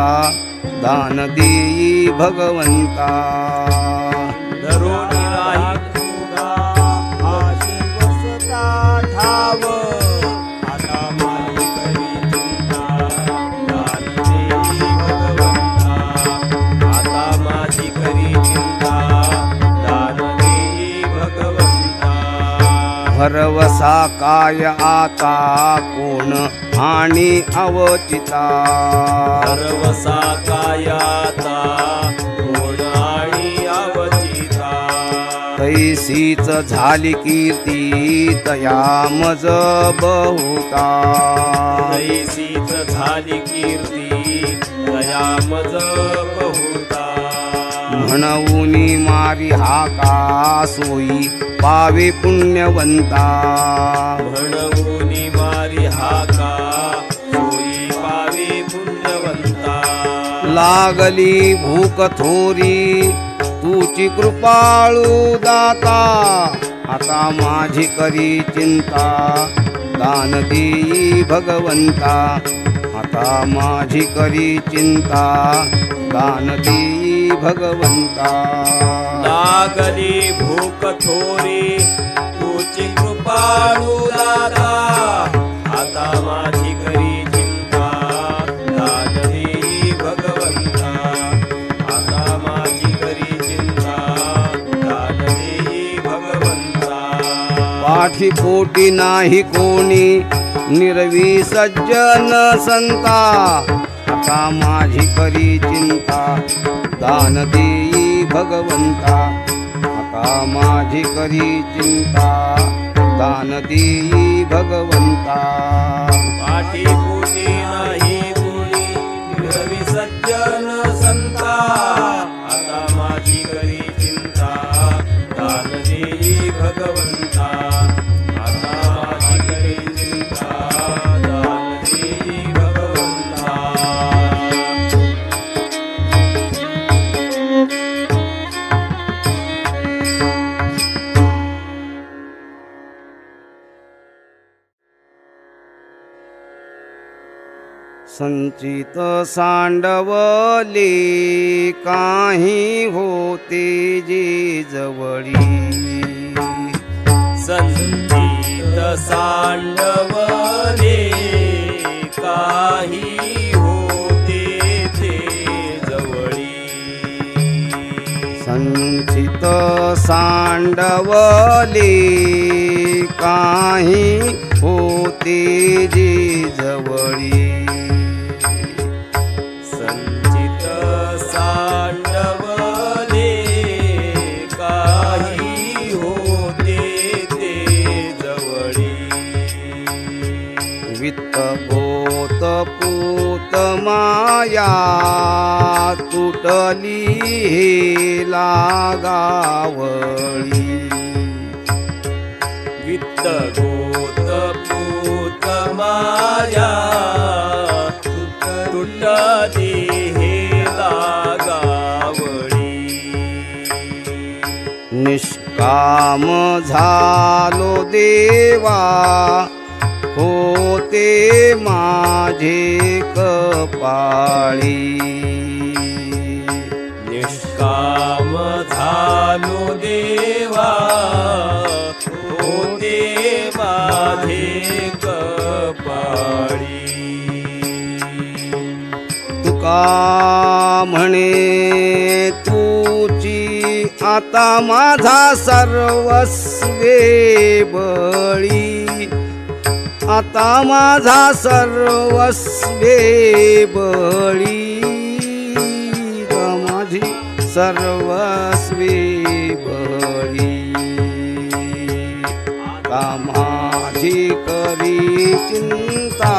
दान देई भगवंता धरून राहिलोगा हाची वसता ठाव आता माझी करी चिंता दान देई भगवंता आता माझी करी चिंता दान देई भगवंता भरवसा काय आता कोण आणि अवचिता सर्वसा कायाता कोण आणि अवचिता तैसीच झाली कीर्ती तया मज बहुता तैसीच झाली कीर्ती दया मज बहुता म्हणूनी मारी हाका सोयी पावे पुण्यवंता म्हणूनी मारी हाका सोयी पावे पुण्यवंता लागली भूक थोरी तुची कृपाळू दाता आता माझी करी चिंता दान देई भगवंता आता माझी करी चिंता दान देई भगवंता लागली भूक थोरी तुची कृपाळू दाता आता माझी करी चिंता दान देई भगवंता आता माझी करी चिंता दान देई भगवंता पाठी पोटी नाही कोणी निर्वी सज्जन संता आता माझी करी चिंता दान देई भगवंता आता माझी करी चिंता दान देई भगवंता पाठी पोटी नाही कोणी निर्वी सज्जन संता आता माझी करी चिंता दान देई भगवंता आता माझी करी चिंता दान देई भगवंता संचित सांडवले काही होते जे जवळी संचित सांडवले काही होते ते जवळी संचित सांडवले काही होते जे जवळी संचित सांडवले काही होते ते जवळी वित्त गोत पूत माया तुटली हे लागावळी वित्त गोत पूत माया तुटली हे लागावळी निष्काम झालो देवा होते माझे कपाळी निष्काम झालो देवा होते माझे कपाळी तुका म्हणे तुची आता माझा सर्वस्वे बळी, आता माझा सर्वस्वे बळी, माझी सर्वस्वे बळी, आता माझी करी चिंता,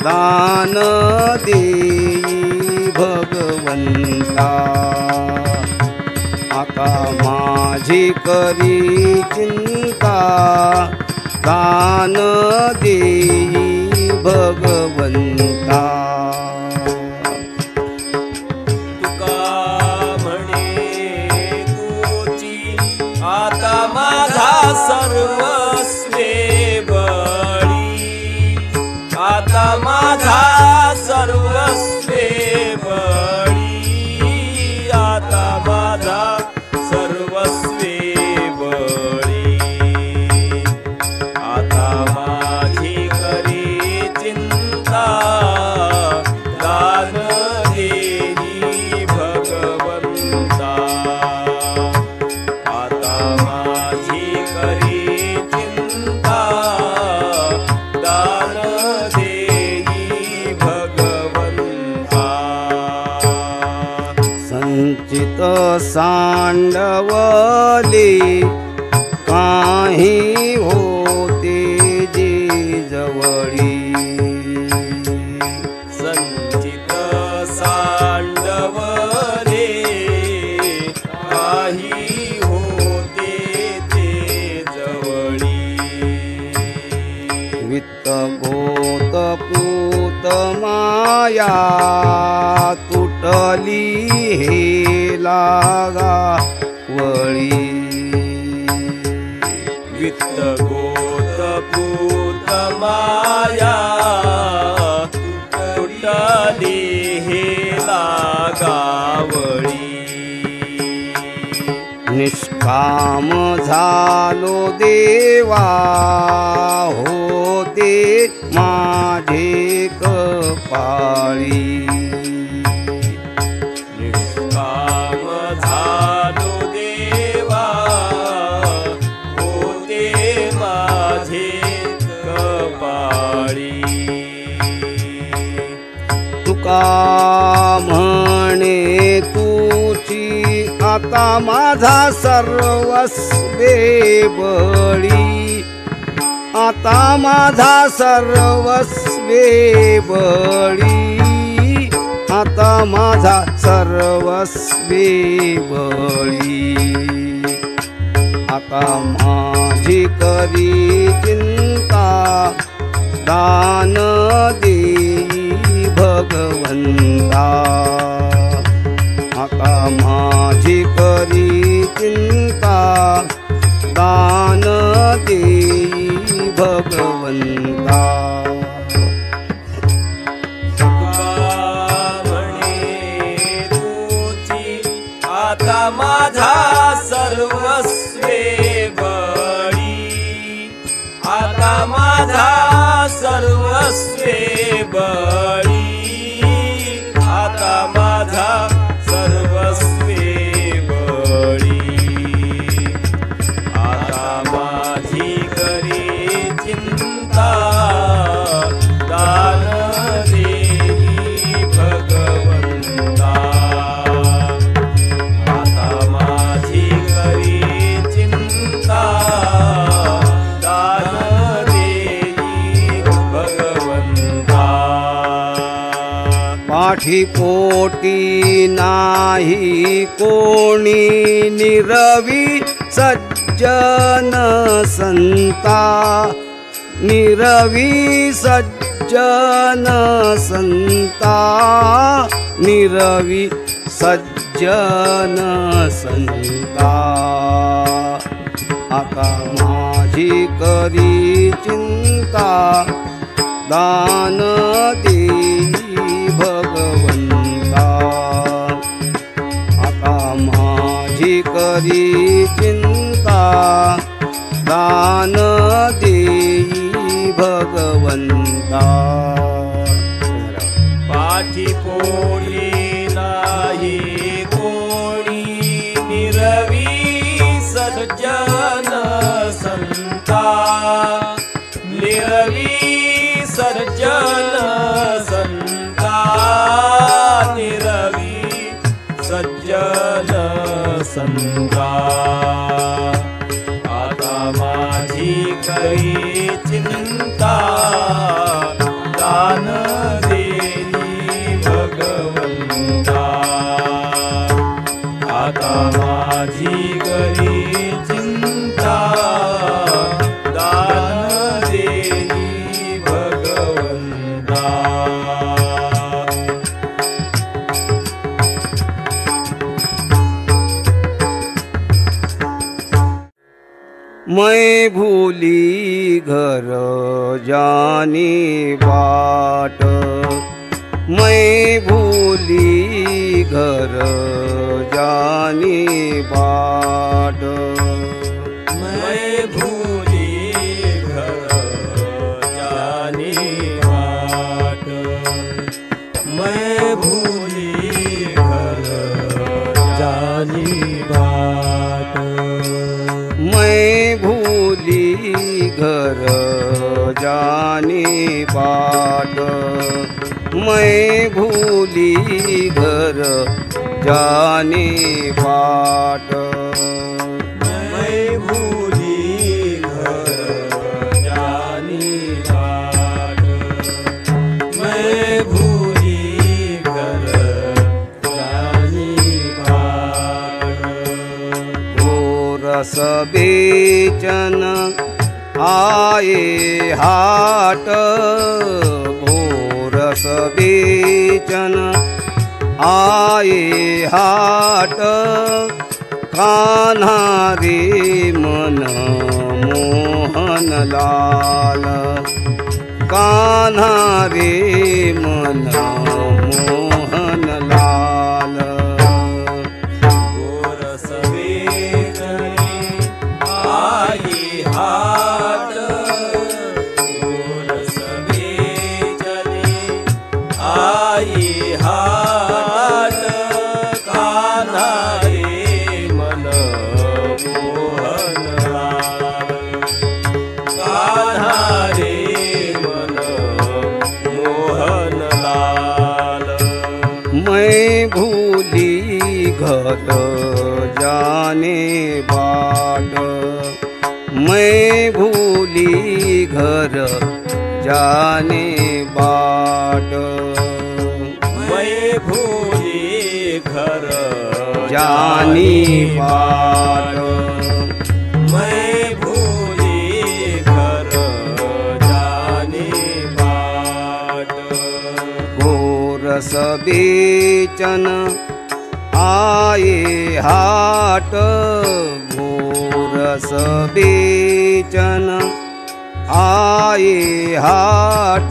दान देई भगवंता, आता माझी करी चिंता, दान देई भगवंता. तुका म्हणे तुझी आता माझा सर्वस्वे बळी, आता माझा सर्वस्वे बळी, आता माझा सर्वस्वे बळी, आता माझी करी चिंता, दान देई भगवंता, आता माझी करी चिंता, दान देई भगवंता. संचित सांडवले काही होते जे जवळी, संचित सांडवले काही होते ते जवळी, वित्त गोत पूत माया तुटली हे लागा वळी, वित्त गोत पूत माया तुटली हे लागावळी, निष्काम झालो देवा होते माझे कपाळी, निष्काम झालो देवा होते माझे कपाळी, तुका म्हणे तुची आता माझा सर्वस्वे बळी, आता माझा सर्वस्वे बळी, आता माझा सर्वस्वे बळी, आता माझी करी चिंता, दान देई भगवंता, आता माझी करी चिंता, दान देई भगवंता. आता माझा सर्वस्वे बळी, आता माझा सर्वस्वे बळी, आता माझा सर्वस्वे बळी, आता माझी करी चिंता, दान देई भगवंता, आता माझी करी चिंता, दान देई भगवंता. पाठीपोटी नाही कोणी निरवी सज्जन संता, निरवी सज्जन संता, निरवी सज्जन संता, आता माझी करी चिंता, दान देई भगवंता, आता माझी करी चिंता, दान देई भगवंता. पाठीपोटी नाही कोणी निरवी संता निरवी सज्जन संता निरवी सज्जन संता आता माझी काही चिंता दान देई भगवंता आता माझी काही चिंता दान देई भगवंता मैं भूली घर जानी बाट, मैं भूली घर जानी बाट, मैं भूली घर जानी बाट, मैं भूली घर जानी बाट, मैं भूली घर जानी बाट, मैं भूली घर जानी बाट, मैं भूली घर जानी बाट, मैं भूली घर जानी बाट। रस बेचन आए हाट, रस बेचन आए हाट, कान्हा रे मन मोहन लाल, कान्हा रे मन मोहन लाल। रस बेचनी आई हाट, रस बेचनी आई हाट, कान्हा रे मन मोहन लाल, कान्हा रे मन मोहन लाल। मैं भूली घर जाने बाट, मैं भूली घर जाने बाट, मैं भूली घर जानी बाट, मैं भूली घर जानी बाट। रस बेचन आए हाट, रस बेचन आए हाट,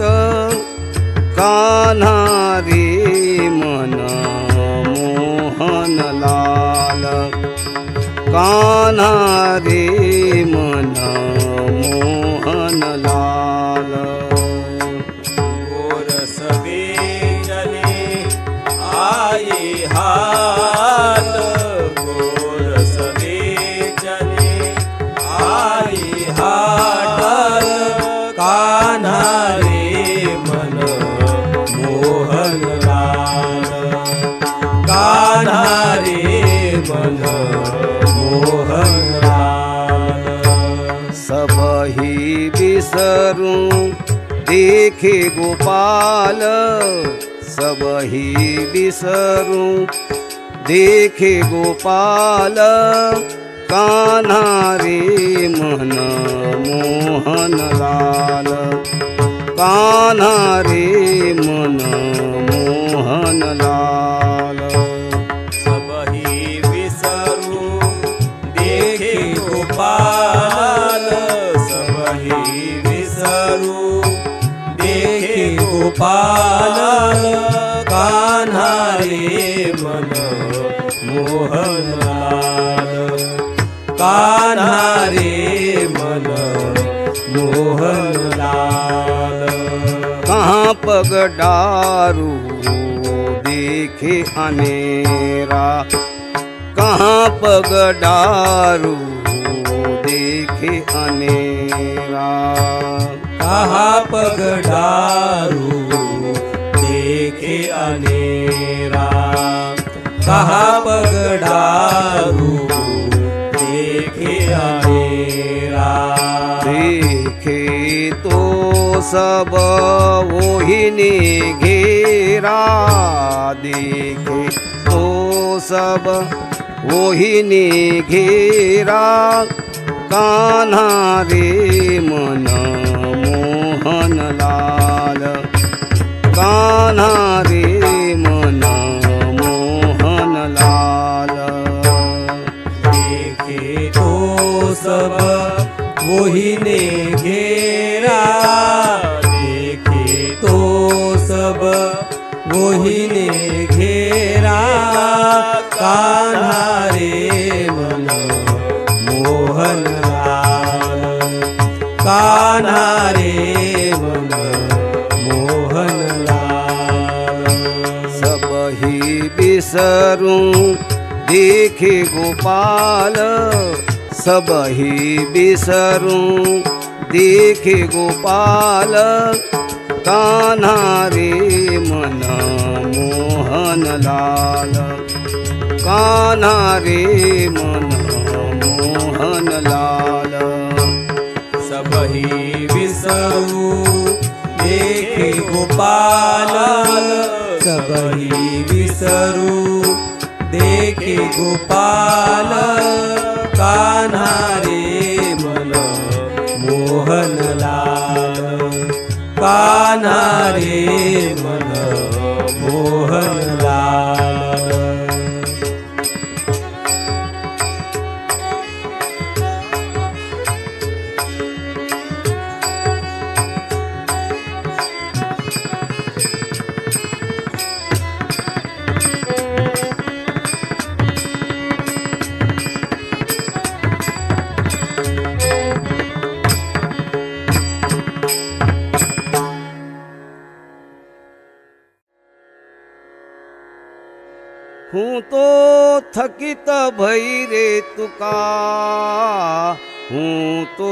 कान्हा रे मन मोहन लाल, कान्हा रे मन मोहन लाल। रस बेचनी आई हाट, रस बेचनी आई हाट, कान्हा रे मन मोहन लाल, कान्हा रे मन मोहन लाल। सबही बिसरूं देखे गोपाल, सबही बिसरूं देखे गोपाल, कान्हा रे मन मोहन लाल, कान्हा रे मन मोहन लाल। सबही विसरू देखे गोपाल, सबही विसरू देखे गोपाल, कान्हा रे मन मोहन लाल, कान्हा रे मन मोहन लाल। कहाँ पग डारू देखे अनेरा, कहाँ पग डारू देखे अनेरा। कहा पगडारू देखे अनेरा, कहा पगडारू देखे अनेरा। देखे तो सब वही ने घेरा, देखे तो सब वही ने घेरा। कान्हा रे मन मोहन लाल, कान्हा रे मन मोहन लाल। देखे तो सब वही ने घेरा, देखे तो सब वही ने घेरा। कान्हा रे मन मोहन लाल, कान्हा रे मन मोहन लाल। सब ही बिसरूं देखे गोपाल, सब ही बिसरूं देखे गोपाल। कान्हा रे मन मोहन लाल, कान्हा रे मन मोहन लाल। सब ही बिसरू देखे गोपाल, सब ही बिसरू देखे गोपाल। कान्हा रे मन मोहन लाल, कान्हा रे मन मोहन लाल। हूँ तो थकित भई रे तुका, हूँ तो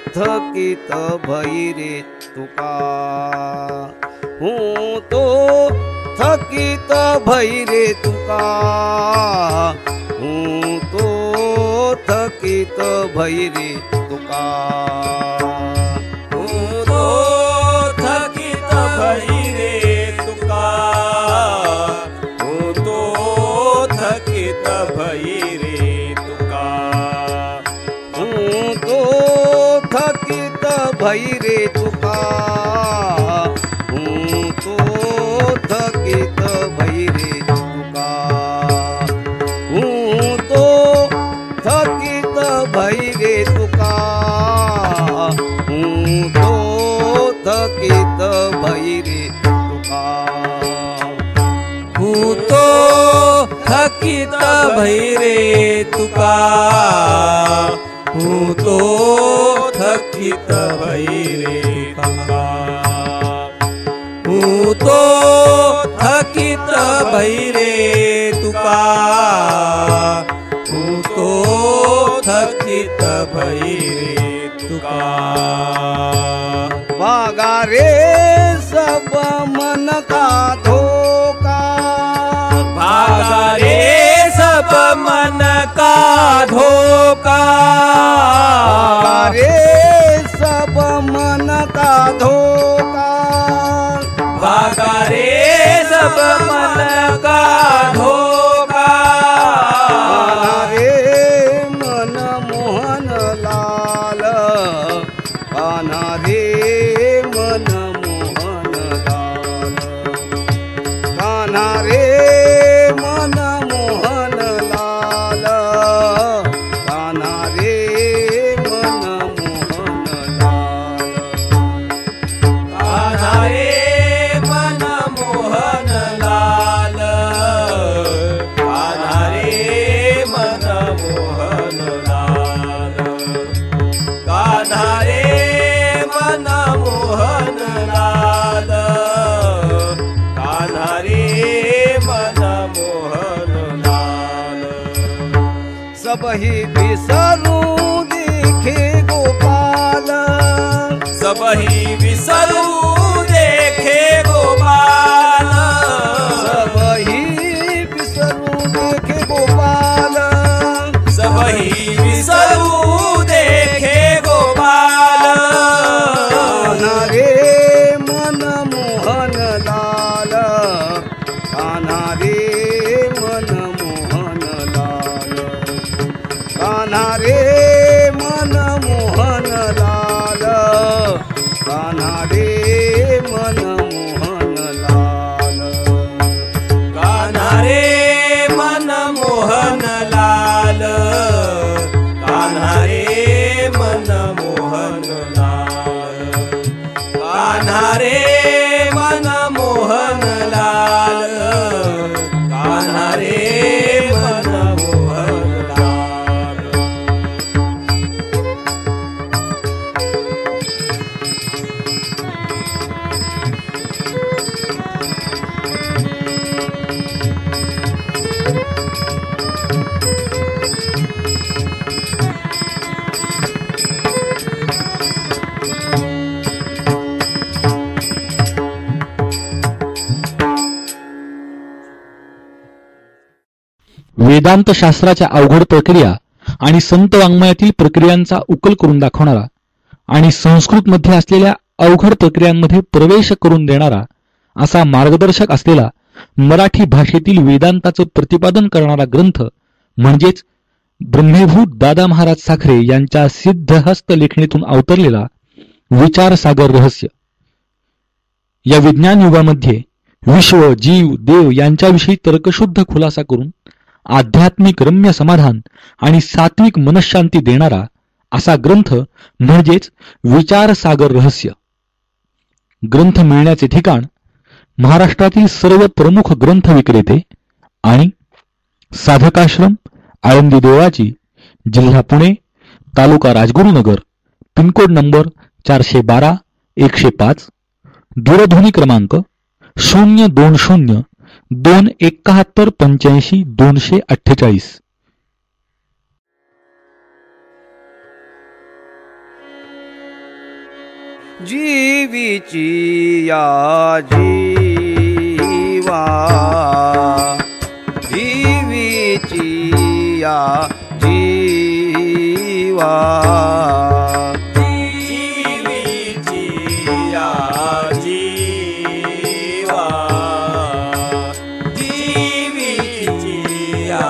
थकित भई रे तुका। हूँ तो थकित भई रे तुका, हूँ तो थकित भई रे तुका। हूँ तो थकित भई रे तुका, हूँ तो थकित भई रे तुका। हूँ तो थकित भई रे तुका, हूँ तो थकित भई रे तुका। हूँ तो थकित भई रे तुका, हूँ तो थकित भई रे तुका। हूँ तो थकित भई रे तुका, हूँ तो थकित भई रे तुका। हूँ तो थकित भई रे तुका, हूँ तो थकित भई रे तुका। भागा रे सब मन का धोखा, भागा रे सब मन का धोखा। भागा रे सब मन का धोखा। भागा रे सब मन का धोखा। कान्हा रे मन मोहन लाल, कान्हा रे मन मोहन लाल। कान्हा रे मन मोहन लाल, कान्हा रे मन मोहन लाल। कान्हा रे मन मोहन लाल, कान्हा रे मन मोहन लाल। कान्हा रे मन मोहन लाल, कान्हा रे मन मोहन लाल। सब ही बिसरूं देखे वेदांत शास्त्राच्या अवघड प्रक्रिया आणि संत वाङ्मयातील प्रक्रियांचा उकल करून दाखवणारा आणि संस्कृत मध्ये असलेल्या अवघड प्रक्रियांमध्ये प्रवेश करून देणारा असा मार्गदर्शक असलेला मराठी भाषेतील वेदांताचं प्रतिपादन करणारा ग्रंथ म्हणजेच ब्रह्मेभूत दादा महाराज साखरे यांच्या सिद्धहस्त लेखणीतून अवतरलेला विचारसागर रहस्य. या विज्ञान युगामध्ये विश्व, जीव, देव यांच्याविषयी तर्कशुद्ध खुलासा करून आध्यात्मिक रम्य समाधान आणि सात्विक मनःशांती देणारा असा ग्रंथ म्हणजेच विचारसागर रहस्य. ग्रंथ मिळण्याचे ठिकाण महाराष्ट्रातील सर्व प्रमुख ग्रंथ विक्रेते आणि साधकाश्रम, आळंदी देवळाची, जिल्हा पुणे, तालुका राजगुरुनगर, पिनकोड नंबर 412 105, दूरध्वनी क्रमांक 020 271 85 248. जीवीची या जीवा, जीवीची या जीवा, जीवीची या जीवा, जीवीची या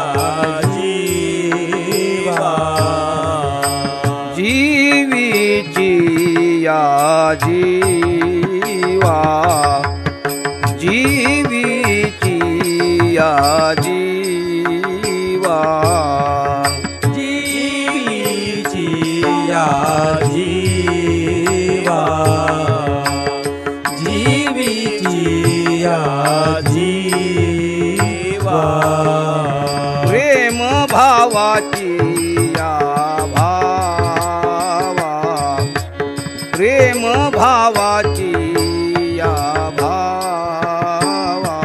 जीवा, जीवीची या जीवा, जीवीची या जीवा, जीवीची या जीवा, जीवीची या जीवा, प्रेम भावाची या भावा, प्रेम भावाची या भावा,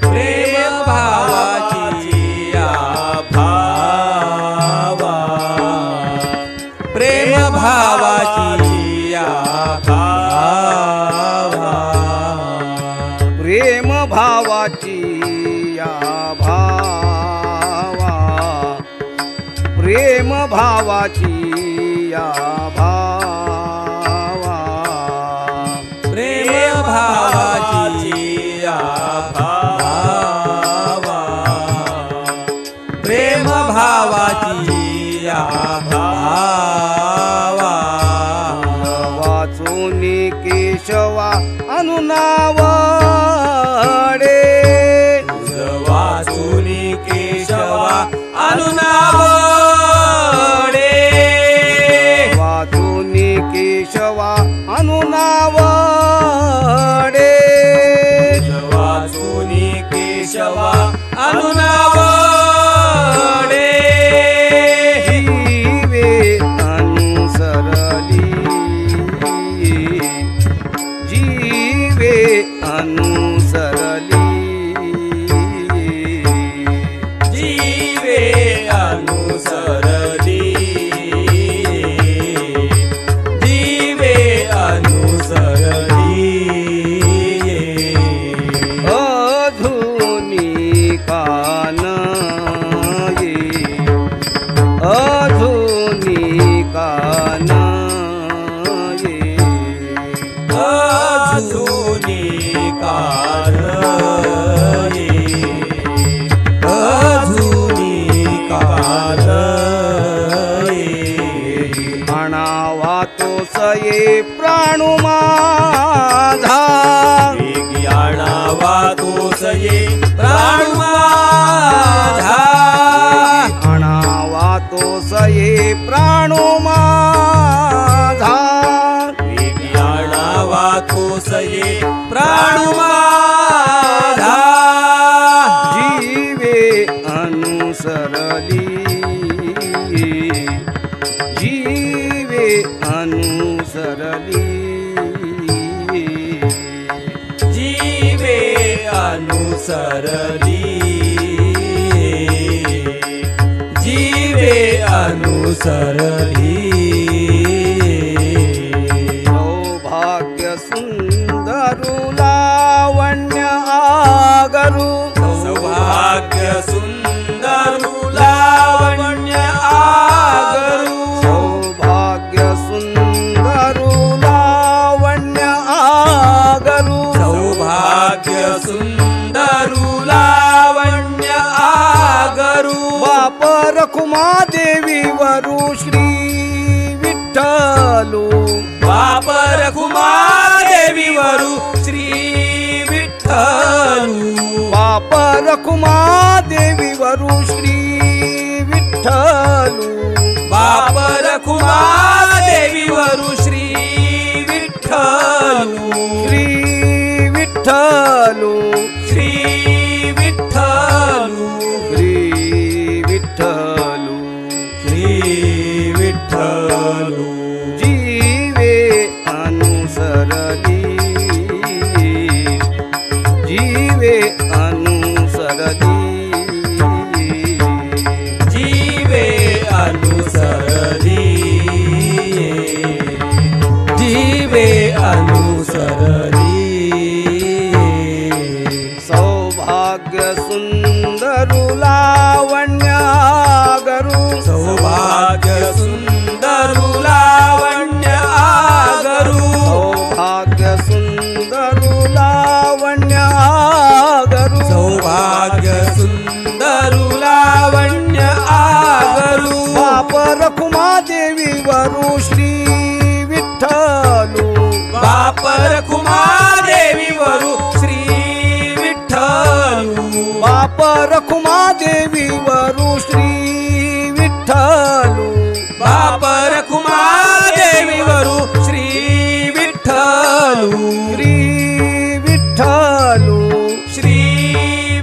प्रेम भावाची या भावा, प्रेम भावाची या भावा, प्रेम भावाची या भावा, प्रेम भावाची या भावा, प्रेम भावाची या भावा, प्रेम भावाची या भावा, वाचूनी केशवा अनुनावडे, वाचुनी केशवा अनुनावडे, वाचूनी केशवा अनुनावडे, वाचुनी केशवा अनुनावडे, जीवे अनुसरली, जीवे अनुसरली, जीवे अनुसरली, जीवे अनुसरली, अधुनी कान ये, अधुनी कान ये, अधुनी काल ये, अधुनी काल ये, आणावा तो सये प्राणु माझा, ज्ञानावा तोसये प्राण माझा, आणावा तो सये प्राणु माझा, ज्ञानावा तोसये प्राण माझा, जीवे अनुसरली, जीवे अनुसरली, जीवे अनुसरली, जीवे अनुसरली, सौभाग्य सुंदरु लावण्य आगरु, सौभाग्य सुंदर रखुमा देवीवरू श्री विठ्ठलू श्री विठ्ठलू श्री विठ्ठलू श्री विठ्ठलू श्री विठ्ठलू जीवे अनुसरली जीवे अनुसरली जीवे अनुसरली जीवे अनुसरली सौभाग्य सुंदरु लावण्यागरु सौभाग्य सुंदरु लावण्यागरू सौभाग्य सुंदरु लावण्यागरु सौभाग्य सुंदरु लावण्यागरू बाप रखुमा देवी वरु श्री विठ्ठलू बाप रखुमा देवीवरू श्री विठ्ठलू बाप रखुमा देवी वरु श्री विठ्ठलू बाप रखुमा देवीवरू श्री विठ्ठलू श्री विठ्ठलू श्री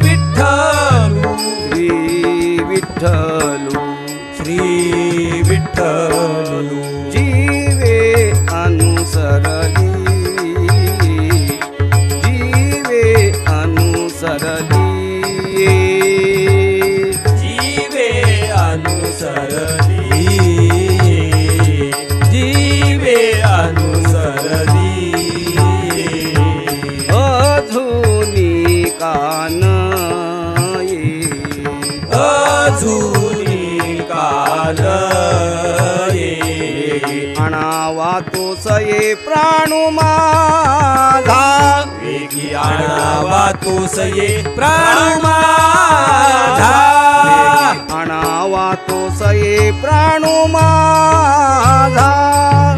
विठ्ठलू श्री विठ्ठलू श्री विठ्ठलू जीवे अनुसरली जीवे अनुसरली जीवे अनुसरली जीवे अनुसरली अधुनी कान अजूनी काल आणावा तो सये प्राणु माझा वेगी आणावा तोसये प्राण माझा आणावा तो सये प्राणु माझा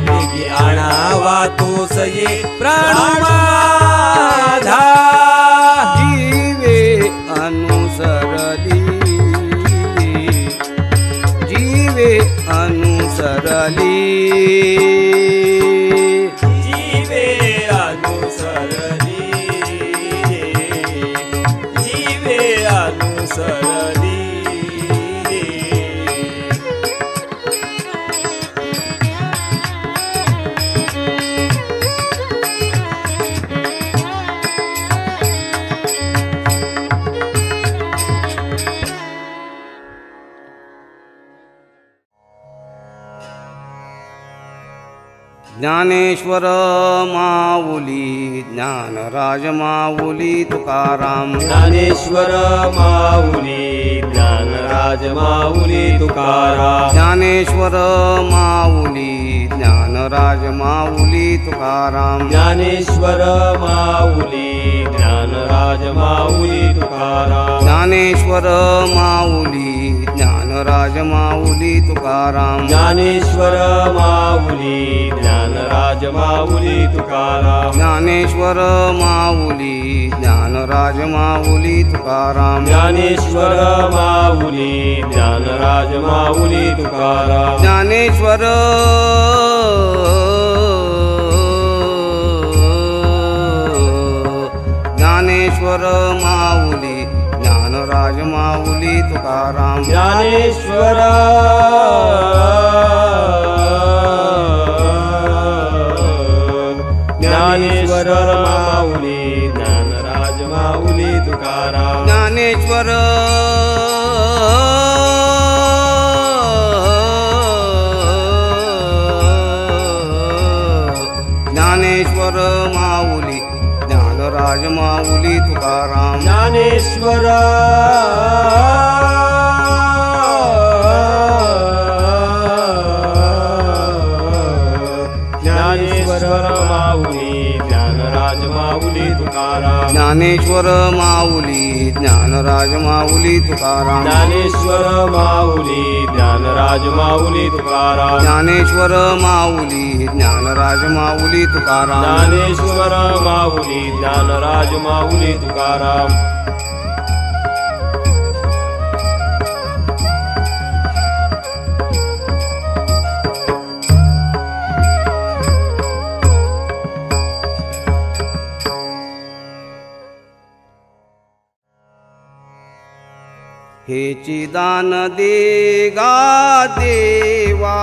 वेगी आणावा तोसये प्राण माझा जीवे अनुसरली जीवे अनुसरली जीवे अनुसरली जीवे अनुसरली ज्ञानेश्वर माऊली ज्ञानराज माऊली तुकाराम ज्ञानेश्वर माऊली ज्ञानराज माऊली तुकाराम ज्ञानेश्वर माऊली ज्ञानराज माऊली तुकाराम ज्ञानेश्वर माऊली ज्ञानराज माऊली तुकाराम ज्ञानेश्वर माऊली ज्ञानराज माऊली तुकाराम ज्ञानेश्वर माऊली ज्ञानराज माऊली तुकाराम ज्ञानेश्वर माऊली ज्ञानराज माऊली तुकाराम ज्ञानेश्वर माऊली ज्ञानराज माऊली तुकाराम ज्ञानेश्वर ज्ञानेश्वर माऊली ज्ञानराज माऊली तुकाराम ज्ञानेश्वर ज्ञानेश्वर माऊली ज्ञानराज माऊली तुकाराम ज्ञानेश्वर ज्ञानेश्वर माऊली ज्ञानराज माऊली तुकाराम ज्ञानेश्वर ज्ञानेश्वर माऊली ज्ञानराज माऊली तुकाराम ज्ञानेश्वर माऊली ज्ञानराज माऊली तुकाराम ज्ञानेश्वर माऊली ज्ञानराज माऊली तुकाराम ज्ञानेश्वर माऊली ज्ञानराज माऊली तुकाराम ज्ञानेश्वर माऊली ज्ञानराज माऊली तुकाराम हेची दान दे गा देवा,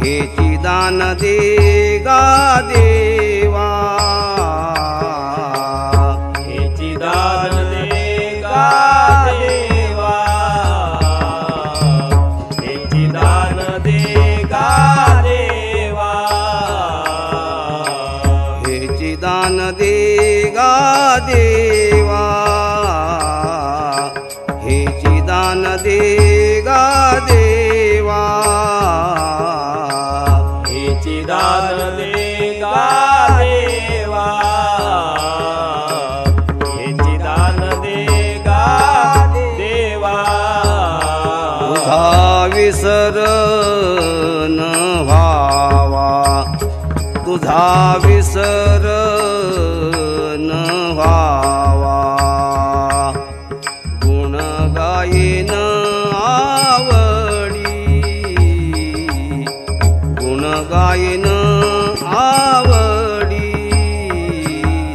हेची दान दे गा देवा, हेची दान दे गा देवा, हेची दान दे गा देवा, हेची दान दे गा देवा, हेची दान दे गा देवा, हेची दान दे गा देवा, हेची दान दे गा देवा, तुझा विसर न व्हावा, तुझा विसर न व्हावा, गुण गायन आवडी, गुण गायन आवडी,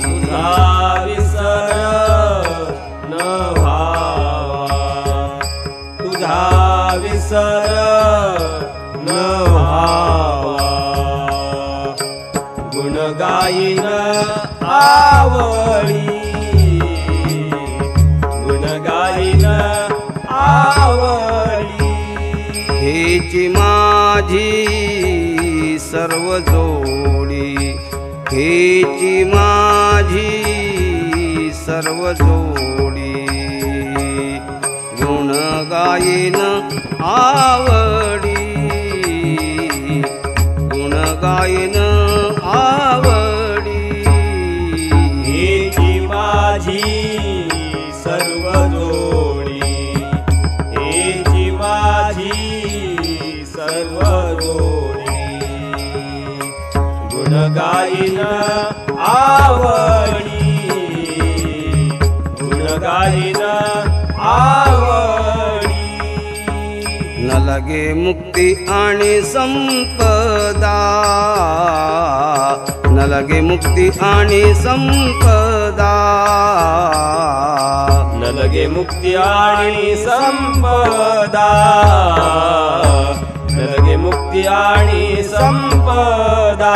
तुझा विसर न व्हावा, तुझा विसर न व्हावा, गुण गायन आवडी, गुण गायन आवडी, हेची माझी सर्व जोडी, हेची माझी सर्व जोडी, गुण गायन आवडी, गुण गायन आवडी, हेची माझी सर्व जोडी, हेची माझी सर्व जोडी, गुण गायन आवडी, गुण गायन आवडी, न लगे मुक्ती आणि संपदा, न लगे मुक्ती आणि संपदा, न लगे मुक्ती आणि संपदा, न लगे मुक्ती आणि संपदा,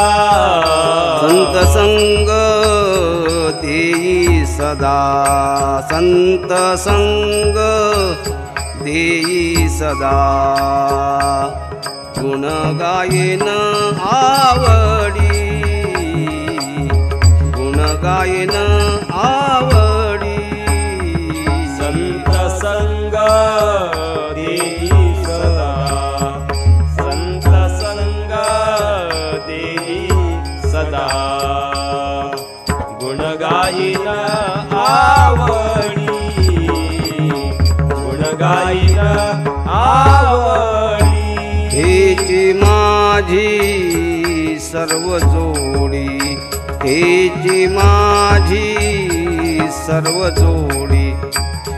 संत संग देई सदा, संत संग देई सदा, गुण गायन आवडी, गुण गायन आवडी, संत संग देई सदा, संत संग देई सदा, गुण गायन आवडी, गुण गायन आवडी, हेची माझी सर्व जोडी, हेची माझी सर्व जोडी,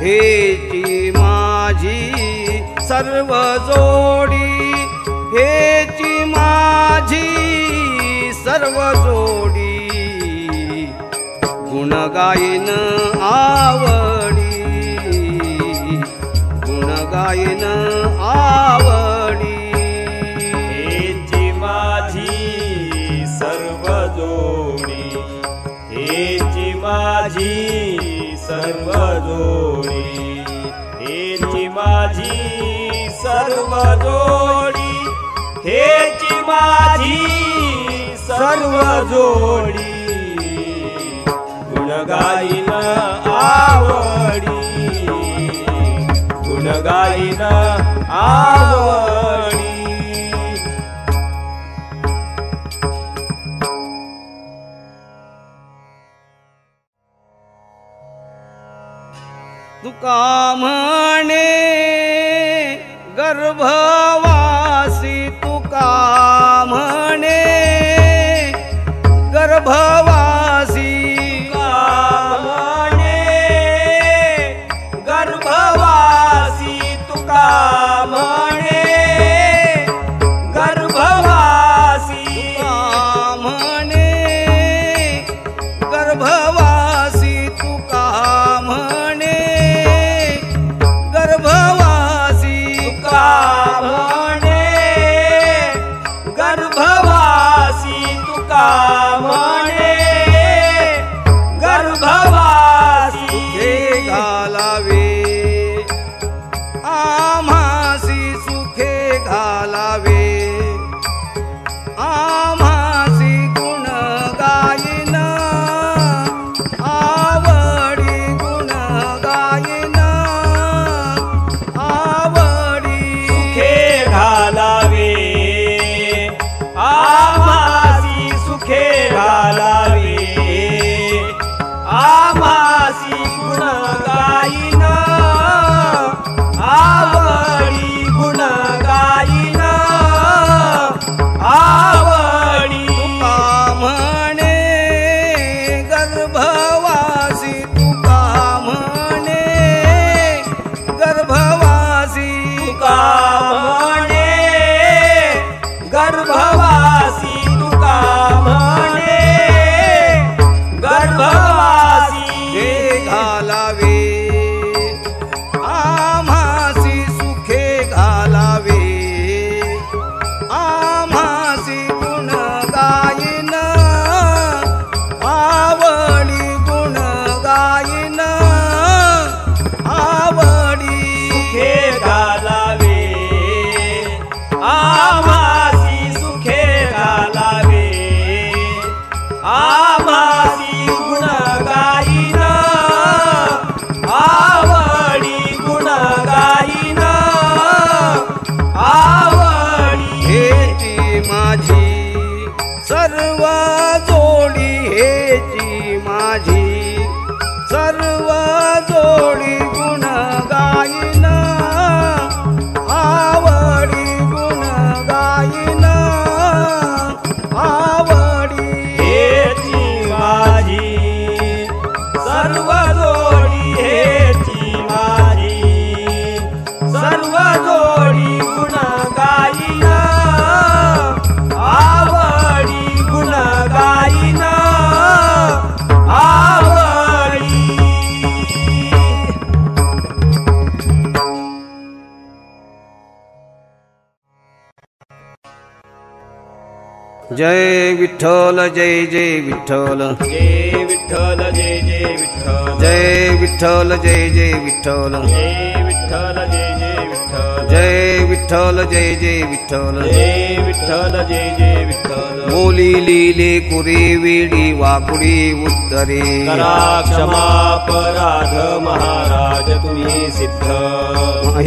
हेची माझी सर्व जोडी, हेची माझी सर्व जोडी, गुण गायन आवडी, गुण गायन आवडी, हेची माझी सर्व जोडी, हेची माझी सर्व जोडी, हेची माझी सर्व जोडी, हेची माझी सर्व जोडी, गुण गायन आवडी, गुण गायन आवडी, तुका म्हणे गर्भवासी, तुका म्हणे गर्भवासी, गर्भवासी, तुका म्हणे गर्भवासी, तुका म्हणे गर्भवासी, तुका म्हणे गाईन आवडी हेची माझी सर्व जोडी हेची माझी सर्व जोडी गुण गाईन आवडी गुण गाईन आवडी जय विठ्ठल जय जय विठ्ठल जय विठ्ठल जय जय विठ्ठल जय विठ्ठल जय जय विठ्ठल जय विठ्ठल जय जय विठ्ठल जय विठ्ठल जय जय विठ्ठल जय विठ्ठल जय जय विठ्ठल बोली लिहिले कुरे वेडी वाकुडी उत्तरे करा क्षमापराध महाराज तुम्ही सिद्ध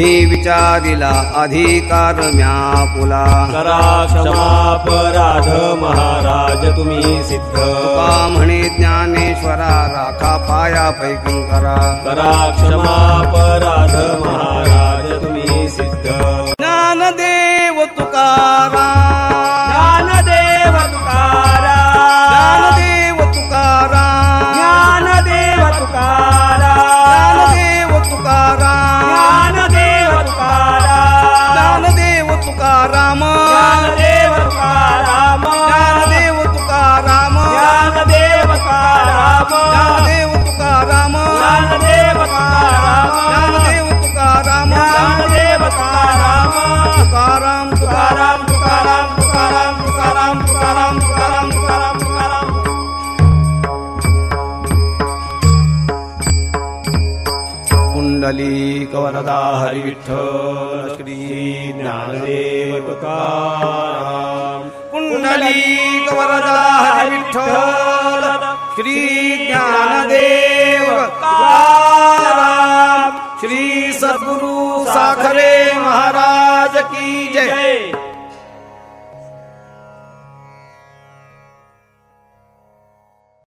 ही विचारिला अधिकार म्या पुला करा क्षमापराध महाराज तुम्ही सिद्ध तुका म्हणे ज्ञानेश्वरा राखा पाया पैकून करा करा क्षमापराध महाराज तुम्ही सिद्ध ज्ञानदेव तुकाराम ज्ञानदेव तुकाराम ज्ञानदेव तुकाराम ज्ञानदेव तुकाराम ज्ञानदेव तुकाराम ज्ञानदेव तुकाराम ज्ञानदेव तुकाराम ज्ञानदेव तुकाराम ज्ञानदेव तुकाराम ज्ञानदेव तुकाराम ज्ञानदेव तुकाराम ज्ञानदेव तुकाराम ज्ञानदेव तुकाराम ज्ञानदेव तुकाराम तुकाराम तुकाराम तुकाराम तुकाराम तुकाराम तुकाराम तुकाराम तुकाराम तुकाराम कुंडली वरदा हरि विठ्ठल श्री ज्ञानदेव तुकाराम कुंडली वरदा हरि विठ्ठल श्री ज्ञानदेव तुकाराम श्री सद्गुरु साखरे महाराज की जय।